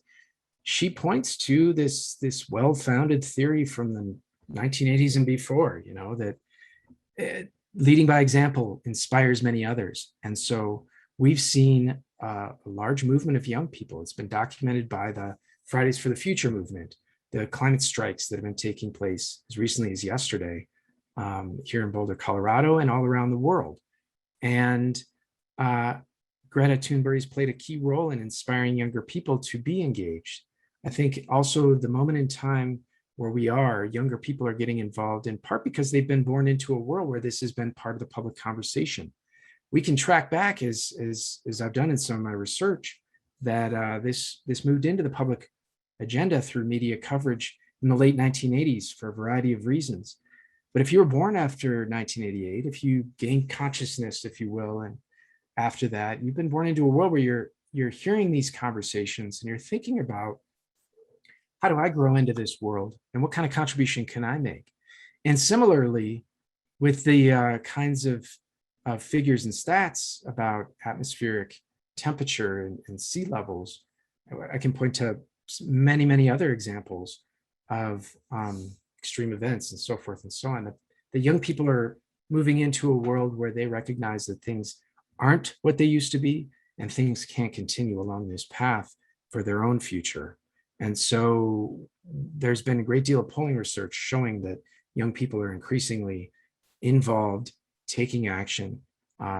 she points to this well-founded theory from the 1980s and before, that leading by example inspires many others. And so we've seen a large movement of young people. It's been documented by the Fridays for the Future movement, the climate strikes that have been taking place as recently as yesterday here in Boulder, Colorado, and all around the world. And Greta Thunberg's played a key role in inspiring younger people to be engaged. I think also the moment in time where we are, younger people are getting involved in part because they've been born into a world where this has been part of the public conversation. We can track back, as I've done in some of my research, that this moved into the public agenda through media coverage in the late 1980s for a variety of reasons. But if you were born after 1988, if you gained consciousness, if you will, and after that, you've been born into a world where you're hearing these conversations and you're thinking about, how do I grow into this world, and what kind of contribution can I make? And similarly, with the kinds of figures and stats about atmospheric temperature and sea levels, I can point to many, many other examples of extreme events and so forth and so on. The young people are moving into a world where they recognize that things aren't what they used to be, and things can't continue along this path for their own future. And so there's been a great deal of polling research showing that young people are increasingly involved taking action,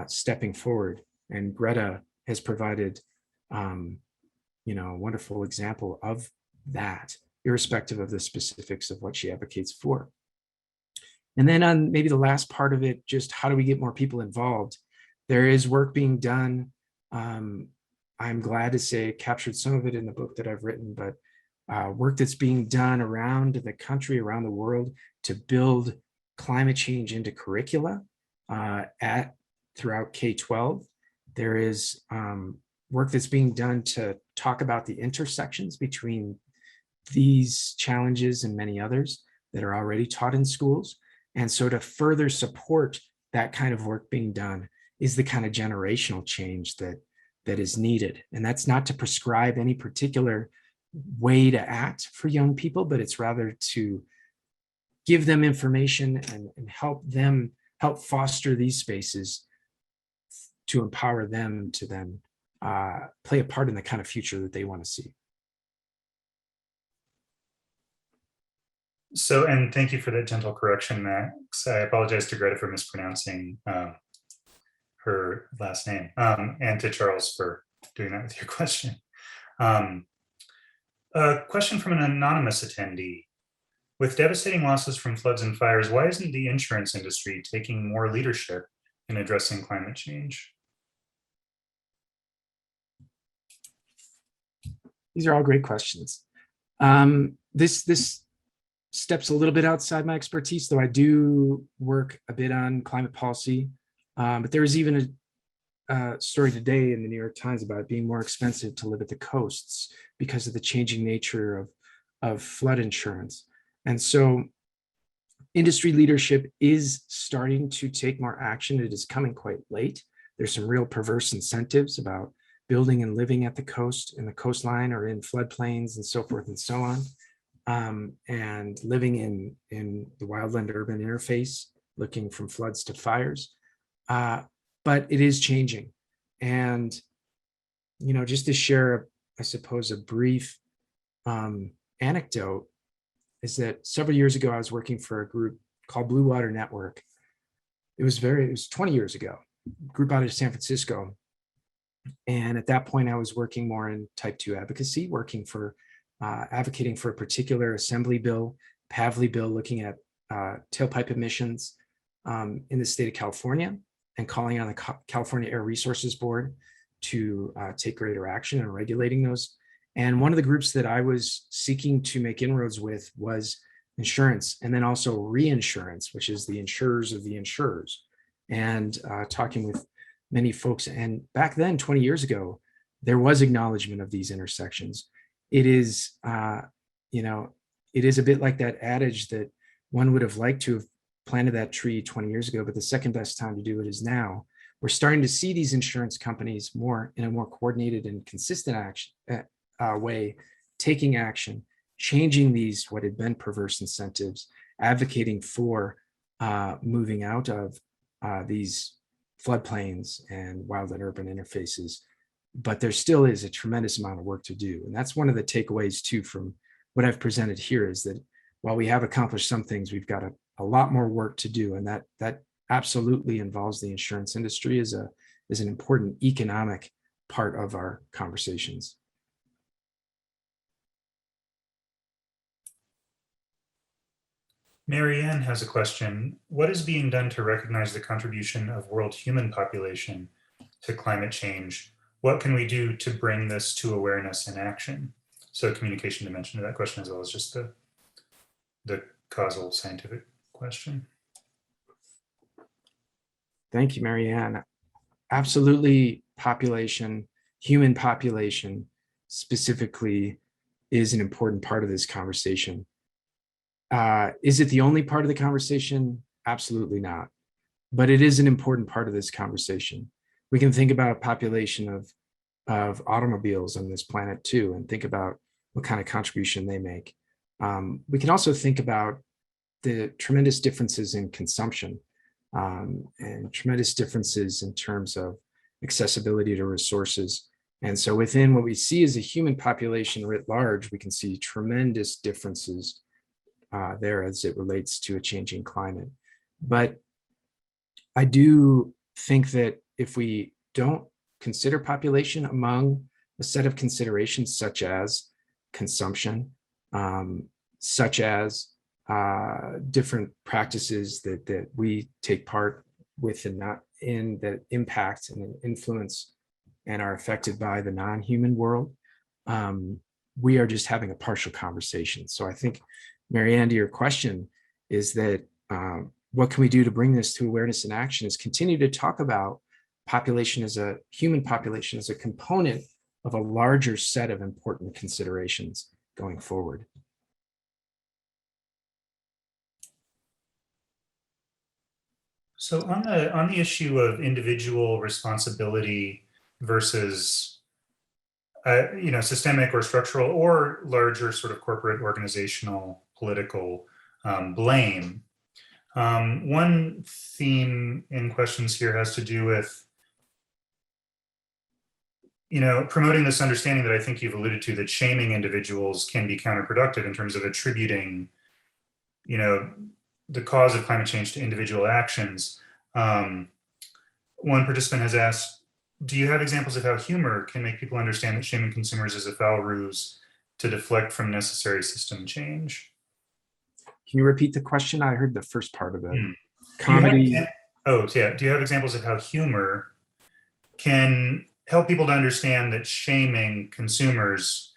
stepping forward. And Greta has provided, a wonderful example of that, irrespective of the specifics of what she advocates for. And then on maybe the last part of it, just how do we get more people involved? There is work being done. I'm glad to say it captured some of it in the book that I've written, but work that's being done around the country, around the world, to build climate change into curricula throughout K-12. There is work that's being done to talk about the intersections between these challenges and many others that are already taught in schools. And so to further support that kind of work being done is the kind of generational change that is needed. And that's not to prescribe any particular way to act for young people, but it's rather to give them information and help foster these spaces to empower them to then play a part in the kind of future that they want to see. So, and thank you for that gentle correction, Max. I apologize to Greta for mispronouncing her last name, and to Charles for doing that with your question. A question from an anonymous attendee. With devastating losses from floods and fires, why isn't the insurance industry taking more leadership in addressing climate change? These are all great questions. This steps a little bit outside my expertise, though I do work a bit on climate policy. But there was even a story today in the New York Times about it being more expensive to live at the coasts because of the changing nature of flood insurance. And so industry leadership is starting to take more action. It is coming quite late. There's some real perverse incentives about building and living at the coast, in the coastline, or in floodplains and so forth and so on. And living in the wildland urban interface, looking from floods to fires. But it is changing. And, just to share, I suppose, a brief anecdote is that several years ago, I was working for a group called Blue Water Network. It was 20 years ago, a group out of San Francisco. And at that point, I was working more in type 2 advocacy, advocating for a particular assembly bill, PAVLI bill, looking at tailpipe emissions in the state of California, and calling on the California Air Resources Board to take greater action in regulating those. And one of the groups that I was seeking to make inroads with was insurance, and then also reinsurance, which is the insurers of the insurers, and talking with many folks. And back then, 20 years ago, there was acknowledgement of these intersections. It is, it is a bit like that adage that one would have liked to have planted that tree 20 years ago, but the second best time to do it is now. We're starting to see these insurance companies in a more coordinated and consistent way, taking action, changing these what had been perverse incentives, advocating for moving out of these floodplains and wild and urban interfaces. But there still is a tremendous amount of work to do. And that's one of the takeaways too from what I've presented here, is that while we have accomplished some things, we've got a lot more work to do. And that absolutely involves the insurance industry as an important economic part of our conversations. Marianne has a question. What is being done to recognize the contribution of world human population to climate change? What can we do to bring this to awareness and action? So communication dimension to that question, as well as just the causal scientific question. Thank you, Marianne. Absolutely, human population specifically is an important part of this conversation. Is it the only part of the conversation? Absolutely not. But it is an important part of this conversation. We can think about a population of automobiles on this planet too, and think about what kind of contribution they make. We can also think about the tremendous differences in consumption and tremendous differences in terms of accessibility to resources. And so within what we see as a human population writ large, we can see tremendous differences there as it relates to a changing climate. But I do think that if we don't consider population among a set of considerations such as consumption, such as different practices that we take part with and not in, that impact and influence and are affected by the non-human world, we are just having a partial conversation. So I think, Marianne, to your question is that what can we do to bring this to awareness and action is continue to talk about population as a human population as a component of a larger set of important considerations going forward. So on the issue of individual responsibility versus systemic or structural or larger sort of corporate organizational political blame, one theme in questions here has to do with promoting this understanding that I think you've alluded to, that shaming individuals can be counterproductive in terms of attributing the cause of climate change to individual actions. One participant has asked, do you have examples of how humor can make people understand that shaming consumers is a foul ruse to deflect from necessary system change? Can you repeat the question? I heard the first part of it. Comedy. Do you have examples of how humor can help people to understand that shaming consumers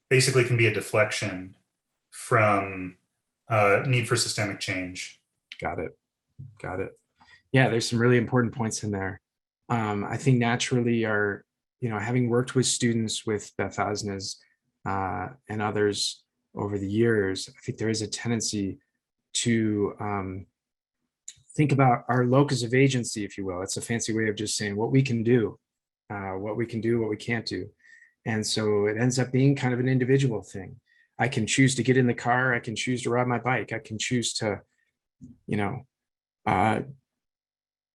basically can be a deflection from need for systemic change? Got it. Yeah, there's some really important points in there. I think naturally having worked with students with Beth Osnes and others over the years, I think there is a tendency to think about our locus of agency, if you will. It's a fancy way of just saying what we can do, what we can't do. And so it ends up being kind of an individual thing. I can choose to get in the car. I can choose to ride my bike. I can choose to,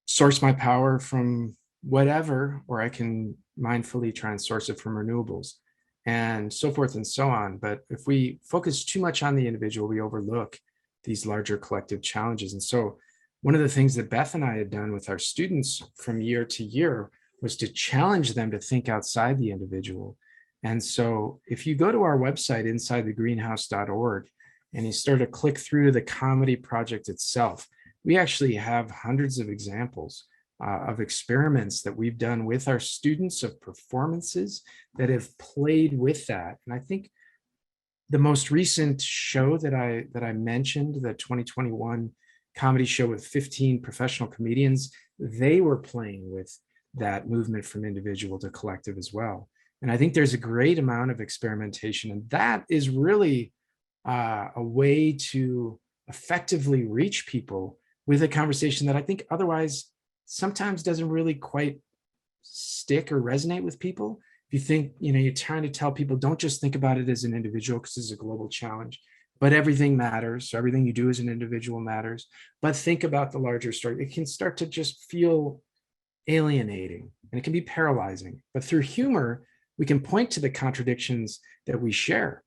source my power from whatever, or I can mindfully try and source it from renewables and so forth and so on. But if we focus too much on the individual, we overlook these larger collective challenges. And so one of the things that Beth and I had done with our students from year to year was to challenge them to think outside the individual. And so if you go to our website, insidethegreenhouse.org, and you start to click through the comedy project itself, we actually have hundreds of examples of experiments that we've done with our students, of performances that have played with that. And I think the most recent show that I mentioned, the 2021 comedy show with 15 professional comedians, they were playing with that movement from individual to collective as well. And I think there's a great amount of experimentation, and that is really a way to effectively reach people with a conversation that I think otherwise sometimes doesn't really quite stick or resonate with people. If you think, you're trying to tell people, don't just think about it as an individual because this is a global challenge, but everything matters. So everything you do as an individual matters, but think about the larger story. It can start to just feel alienating and it can be paralyzing. But through humor, we can point to the contradictions that we share.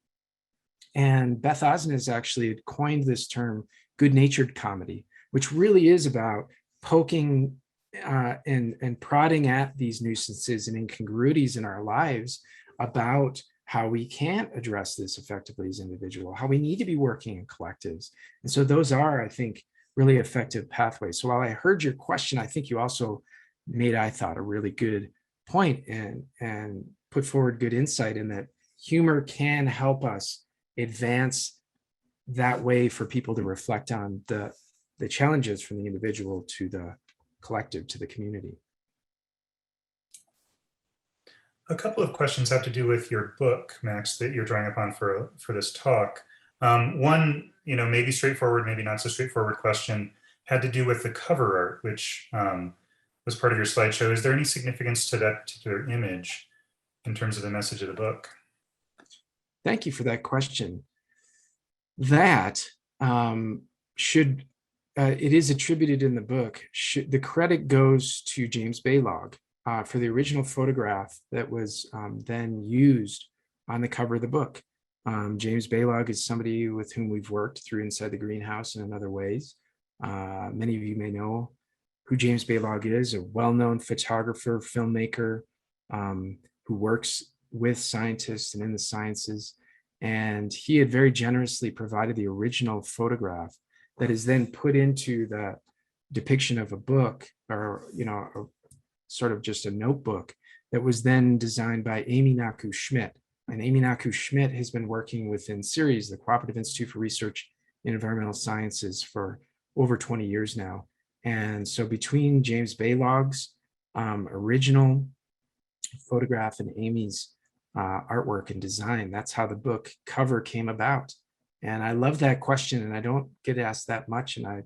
And Beth Osnes actually coined this term, good-natured comedy, which really is about poking and prodding at these nuisances and incongruities in our lives about how we can't address this effectively as individual, how we need to be working in collectives. And so those are, I think, really effective pathways. So while I heard your question, I think you also made, I thought, a really good point and put forward good insight in that humor can help us advance that way for people to reflect on the challenges from the individual to the collective, to the community. A couple of questions have to do with your book, Max, that you're drawing upon for this talk. One, maybe straightforward, maybe not so straightforward question had to do with the cover art, which was part of your slideshow. Is there any significance to that particular image in terms of the message of the book? Thank you for that question. That it is attributed in the book. The credit goes to James Baylog for the original photograph that was then used on the cover of the book. James Baylog is somebody with whom we've worked through Inside the Greenhouse and in other ways. Many of you may know who James Baylog is, a well-known photographer, filmmaker, who works with scientists and in the sciences. And he had very generously provided the original photograph that is then put into the depiction of a book, or, a, sort of just a notebook that was then designed by Amy Naku-Schmidt. And Amy Naku-Schmidt has been working within CIRES, the Cooperative Institute for Research in Environmental Sciences, for over 20 years now. And so between James Baylog's original photograph and Amy's artwork and design, that's how the book cover came about. And I love that question, and I don't get asked that much. And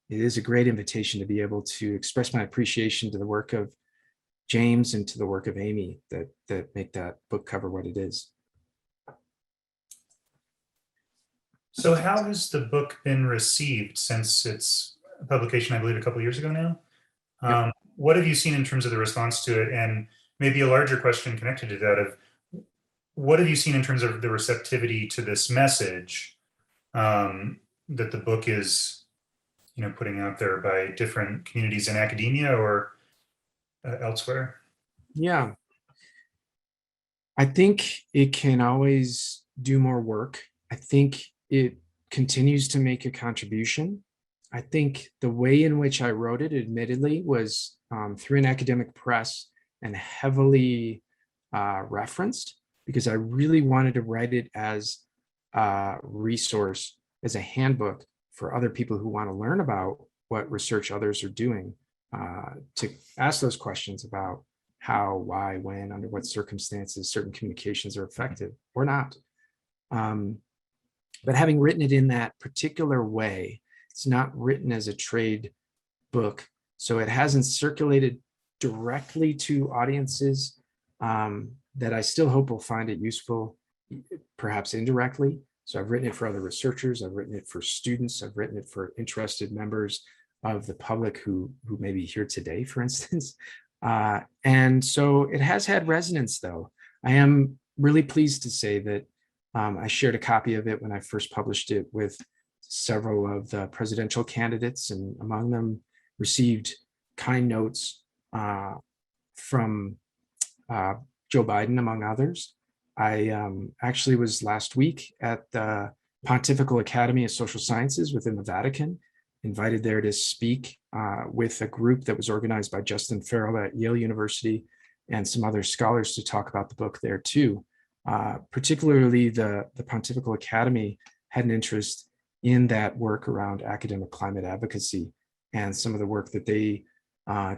it is a great invitation to be able to express my appreciation to the work of James and to the work of Amy that make that book cover what it is. So how has the book been received since its publication, I believe, a couple of years ago now? Yep. What have you seen in terms of the response to it? And maybe a larger question connected to that of, what have you seen in terms of the receptivity to this message that the book is, putting out there by different communities in academia or elsewhere? Yeah. I think it can always do more work. I think it continues to make a contribution. I think the way in which I wrote it, admittedly, was through an academic press and heavily referenced, because I really wanted to write it as a resource, as a handbook for other people who want to learn about what research others are doing, to ask those questions about how, why, when, under what circumstances certain communications are effective or not. But having written it in that particular way, it's not written as a trade book, so it hasn't circulated directly to audiences that I still hope will find it useful, perhaps indirectly. So I've written it for other researchers, I've written it for students, I've written it for interested members of the public who may be here today, for instance. And so it has had resonance, though. I am really pleased to say that I shared a copy of it when I first published it with several of the presidential candidates, and among them received kind notes from Joe Biden, among others. I actually was last week at the Pontifical Academy of Social Sciences within the Vatican, invited there to speak with a group that was organized by Justin Farrell at Yale University and some other scholars to talk about the book there too. Particularly the Pontifical Academy had an interest in that work around academic climate advocacy and some of the work that they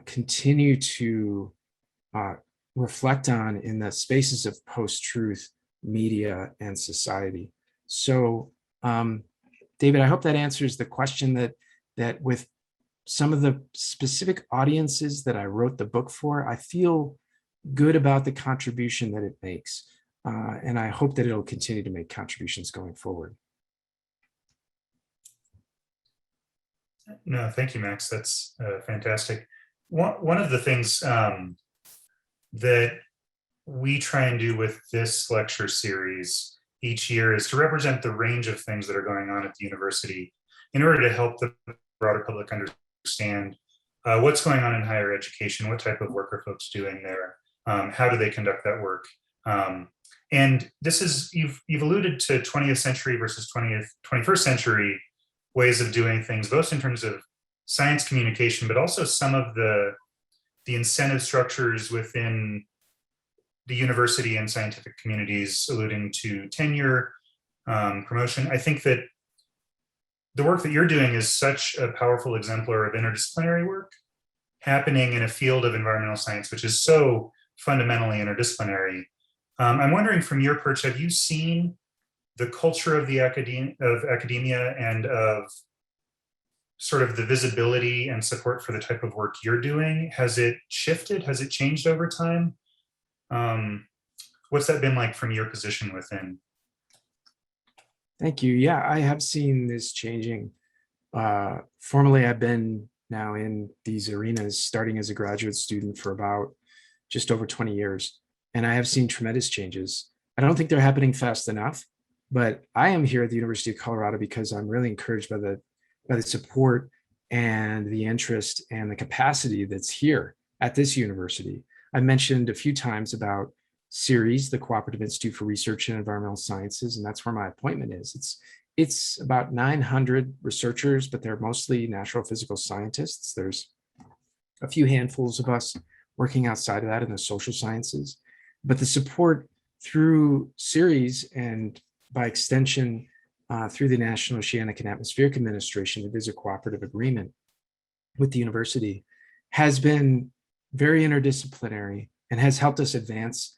continue to reflect on in the spaces of post-truth media and society. So, David, I hope that answers the question that with some of the specific audiences that I wrote the book for, I feel good about the contribution that it makes. And I hope that it'll continue to make contributions going forward. No, thank you, Max. That's fantastic. One of the things that we try and do with this lecture series each year is to represent the range of things that are going on at the university in order to help the broader public understand what's going on in higher education, what type of work are folks doing there, how do they conduct that work. And this is, you've alluded to 20th century versus 21st century ways of doing things, both in terms of science communication, but also some of the incentive structures within the university and scientific communities, alluding to tenure, promotion. I think that the work that you're doing is such a powerful exemplar of interdisciplinary work happening in a field of environmental science, which is so fundamentally interdisciplinary. I'm wondering, from your perch, have you seen the culture of the academia and of sort of the visibility and support for the type of work you're doing? Has it shifted? Has it changed over time? What's that been like from your position within? Thank you. Yeah, I have seen this changing. Formerly, I've been now in these arenas starting as a graduate student for about just over 20 years. And I have seen tremendous changes. I don't think they're happening fast enough, but I am here at the University of Colorado because I'm really encouraged by the support and the interest and the capacity that's here at this university. I mentioned a few times about CERES, the Cooperative Institute for Research in Environmental Sciences, and that's where my appointment is. It's about 900 researchers, but they're mostly natural physical scientists. There's a few handfuls of us working outside of that in the social sciences, but the support through CERES and by extension through the National Oceanic and Atmospheric Administration, it is a cooperative agreement with the university, has been very interdisciplinary and has helped us advance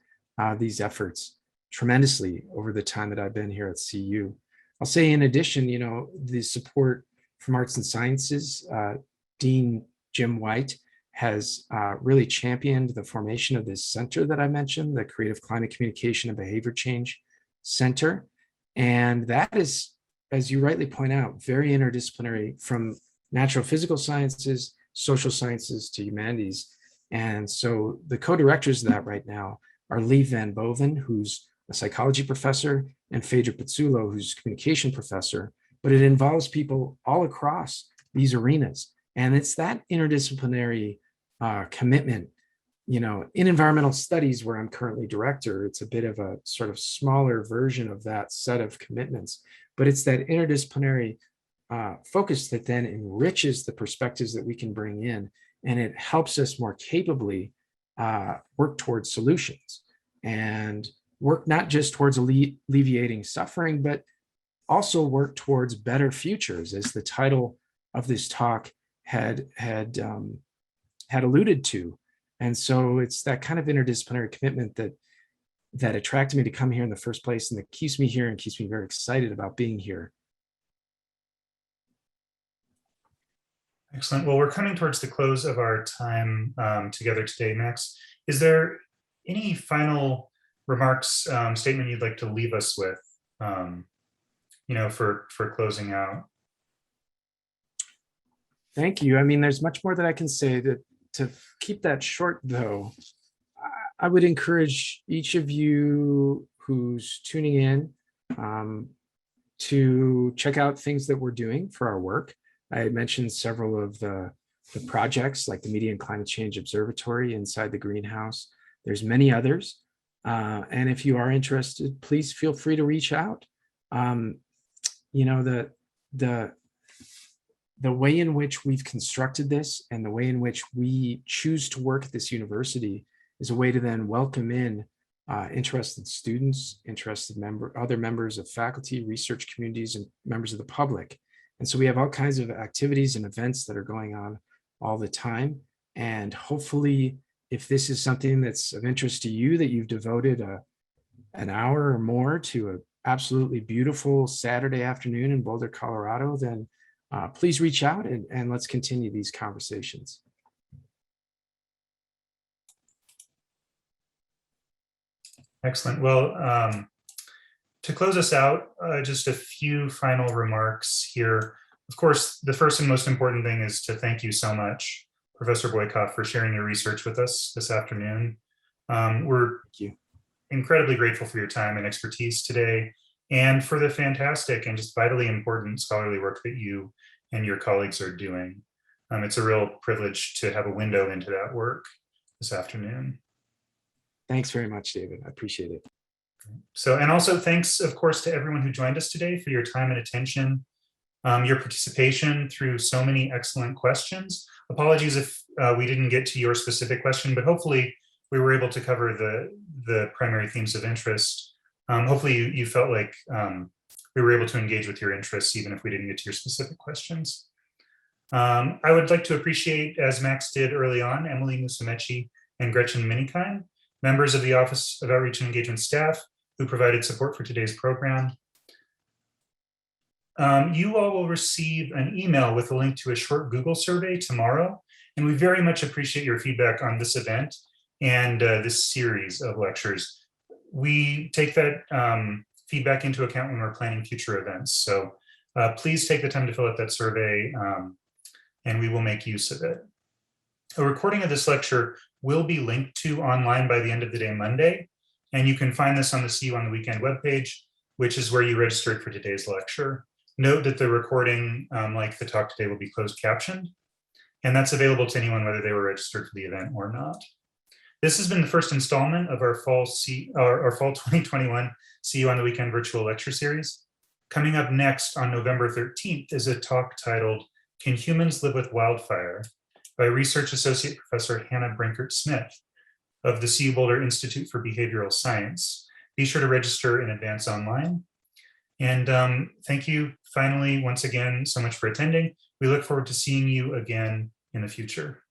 these efforts tremendously over the time that I've been here at CU. I'll say in addition, the support from Arts and Sciences, Dean Jim White has really championed the formation of this center that I mentioned, the Creative Climate Communication and Behavior Change Center. And that is, as you rightly point out, very interdisciplinary, from natural physical sciences, social sciences to humanities. And so the co-directors of that right now are Lee Van Boven, who's a psychology professor, and Phaedra Pizzulo, who's a communication professor, but it involves people all across these arenas. And it's that interdisciplinary commitment, in environmental studies, where I'm currently director, it's a bit of a sort of smaller version of that set of commitments, but it's that interdisciplinary focus that then enriches the perspectives that we can bring in, and it helps us more capably work towards solutions and work not just towards alleviating suffering, but also work towards better futures, as the title of this talk had alluded to. And so it's that kind of interdisciplinary commitment that attracted me to come here in the first place, and that keeps me here and keeps me very excited about being here. Excellent. Well, we're coming towards the close of our time together today, Max. Is there any final remarks, statement you'd like to leave us with, for closing out? Thank you. I mean, there's much more that I can say. To keep that short, though, I would encourage each of you who's tuning in to check out things that we're doing for our work. I mentioned several of the projects, like the Media and Climate Change Observatory inside the greenhouse. There's many others. And if you are interested, please feel free to reach out. The way in which we've constructed this and the way in which we choose to work at this university is a way to then welcome in interested students, other members of faculty, research communities, and members of the public. And so we have all kinds of activities and events that are going on all the time. And hopefully, if this is something that's of interest to you, that you've devoted an hour or more to an absolutely beautiful Saturday afternoon in Boulder, Colorado, then please reach out and let's continue these conversations. Excellent. Well, to close us out, just a few final remarks here. Of course, the first and most important thing is to thank you so much, Professor Boykoff, for sharing your research with us this afternoon. We're incredibly grateful for your time and expertise today, and for the fantastic and just vitally important scholarly work that you and your colleagues are doing. It's a real privilege to have a window into that work this afternoon. Thanks very much, David. I appreciate it. So, and also thanks, of course, to everyone who joined us today for your time and attention, your participation through so many excellent questions. Apologies if we didn't get to your specific question, but hopefully we were able to cover the primary themes of interest. Hopefully you felt like we were able to engage with your interests, even if we didn't get to your specific questions. I would like to appreciate, as Max did early on, Emily Musumeci and Gretchen Minikine, members of the Office of Outreach and Engagement staff who provided support for today's program. You all will receive an email with a link to a short Google survey tomorrow, and we very much appreciate your feedback on this event and this series of lectures. We take that feedback into account when we're planning future events. So please take the time to fill out that survey, and we will make use of it. A recording of this lecture will be linked to online by the end of the day Monday, and you can find this on the CU on the Weekend webpage, which is where you registered for today's lecture. Note that the recording, like the talk today, will be closed captioned, and that's available to anyone whether they were registered for the event or not. This has been the first installment of our fall 2021 See You on the Weekend virtual lecture series. Coming up next on November 13th is a talk titled, Can Humans Live with Wildfire? By Research Associate Professor Hannah Brinkert-Smith of the CU Boulder Institute for Behavioral Science. Be sure to register in advance online. And thank you finally, once again, so much for attending. We look forward to seeing you again in the future.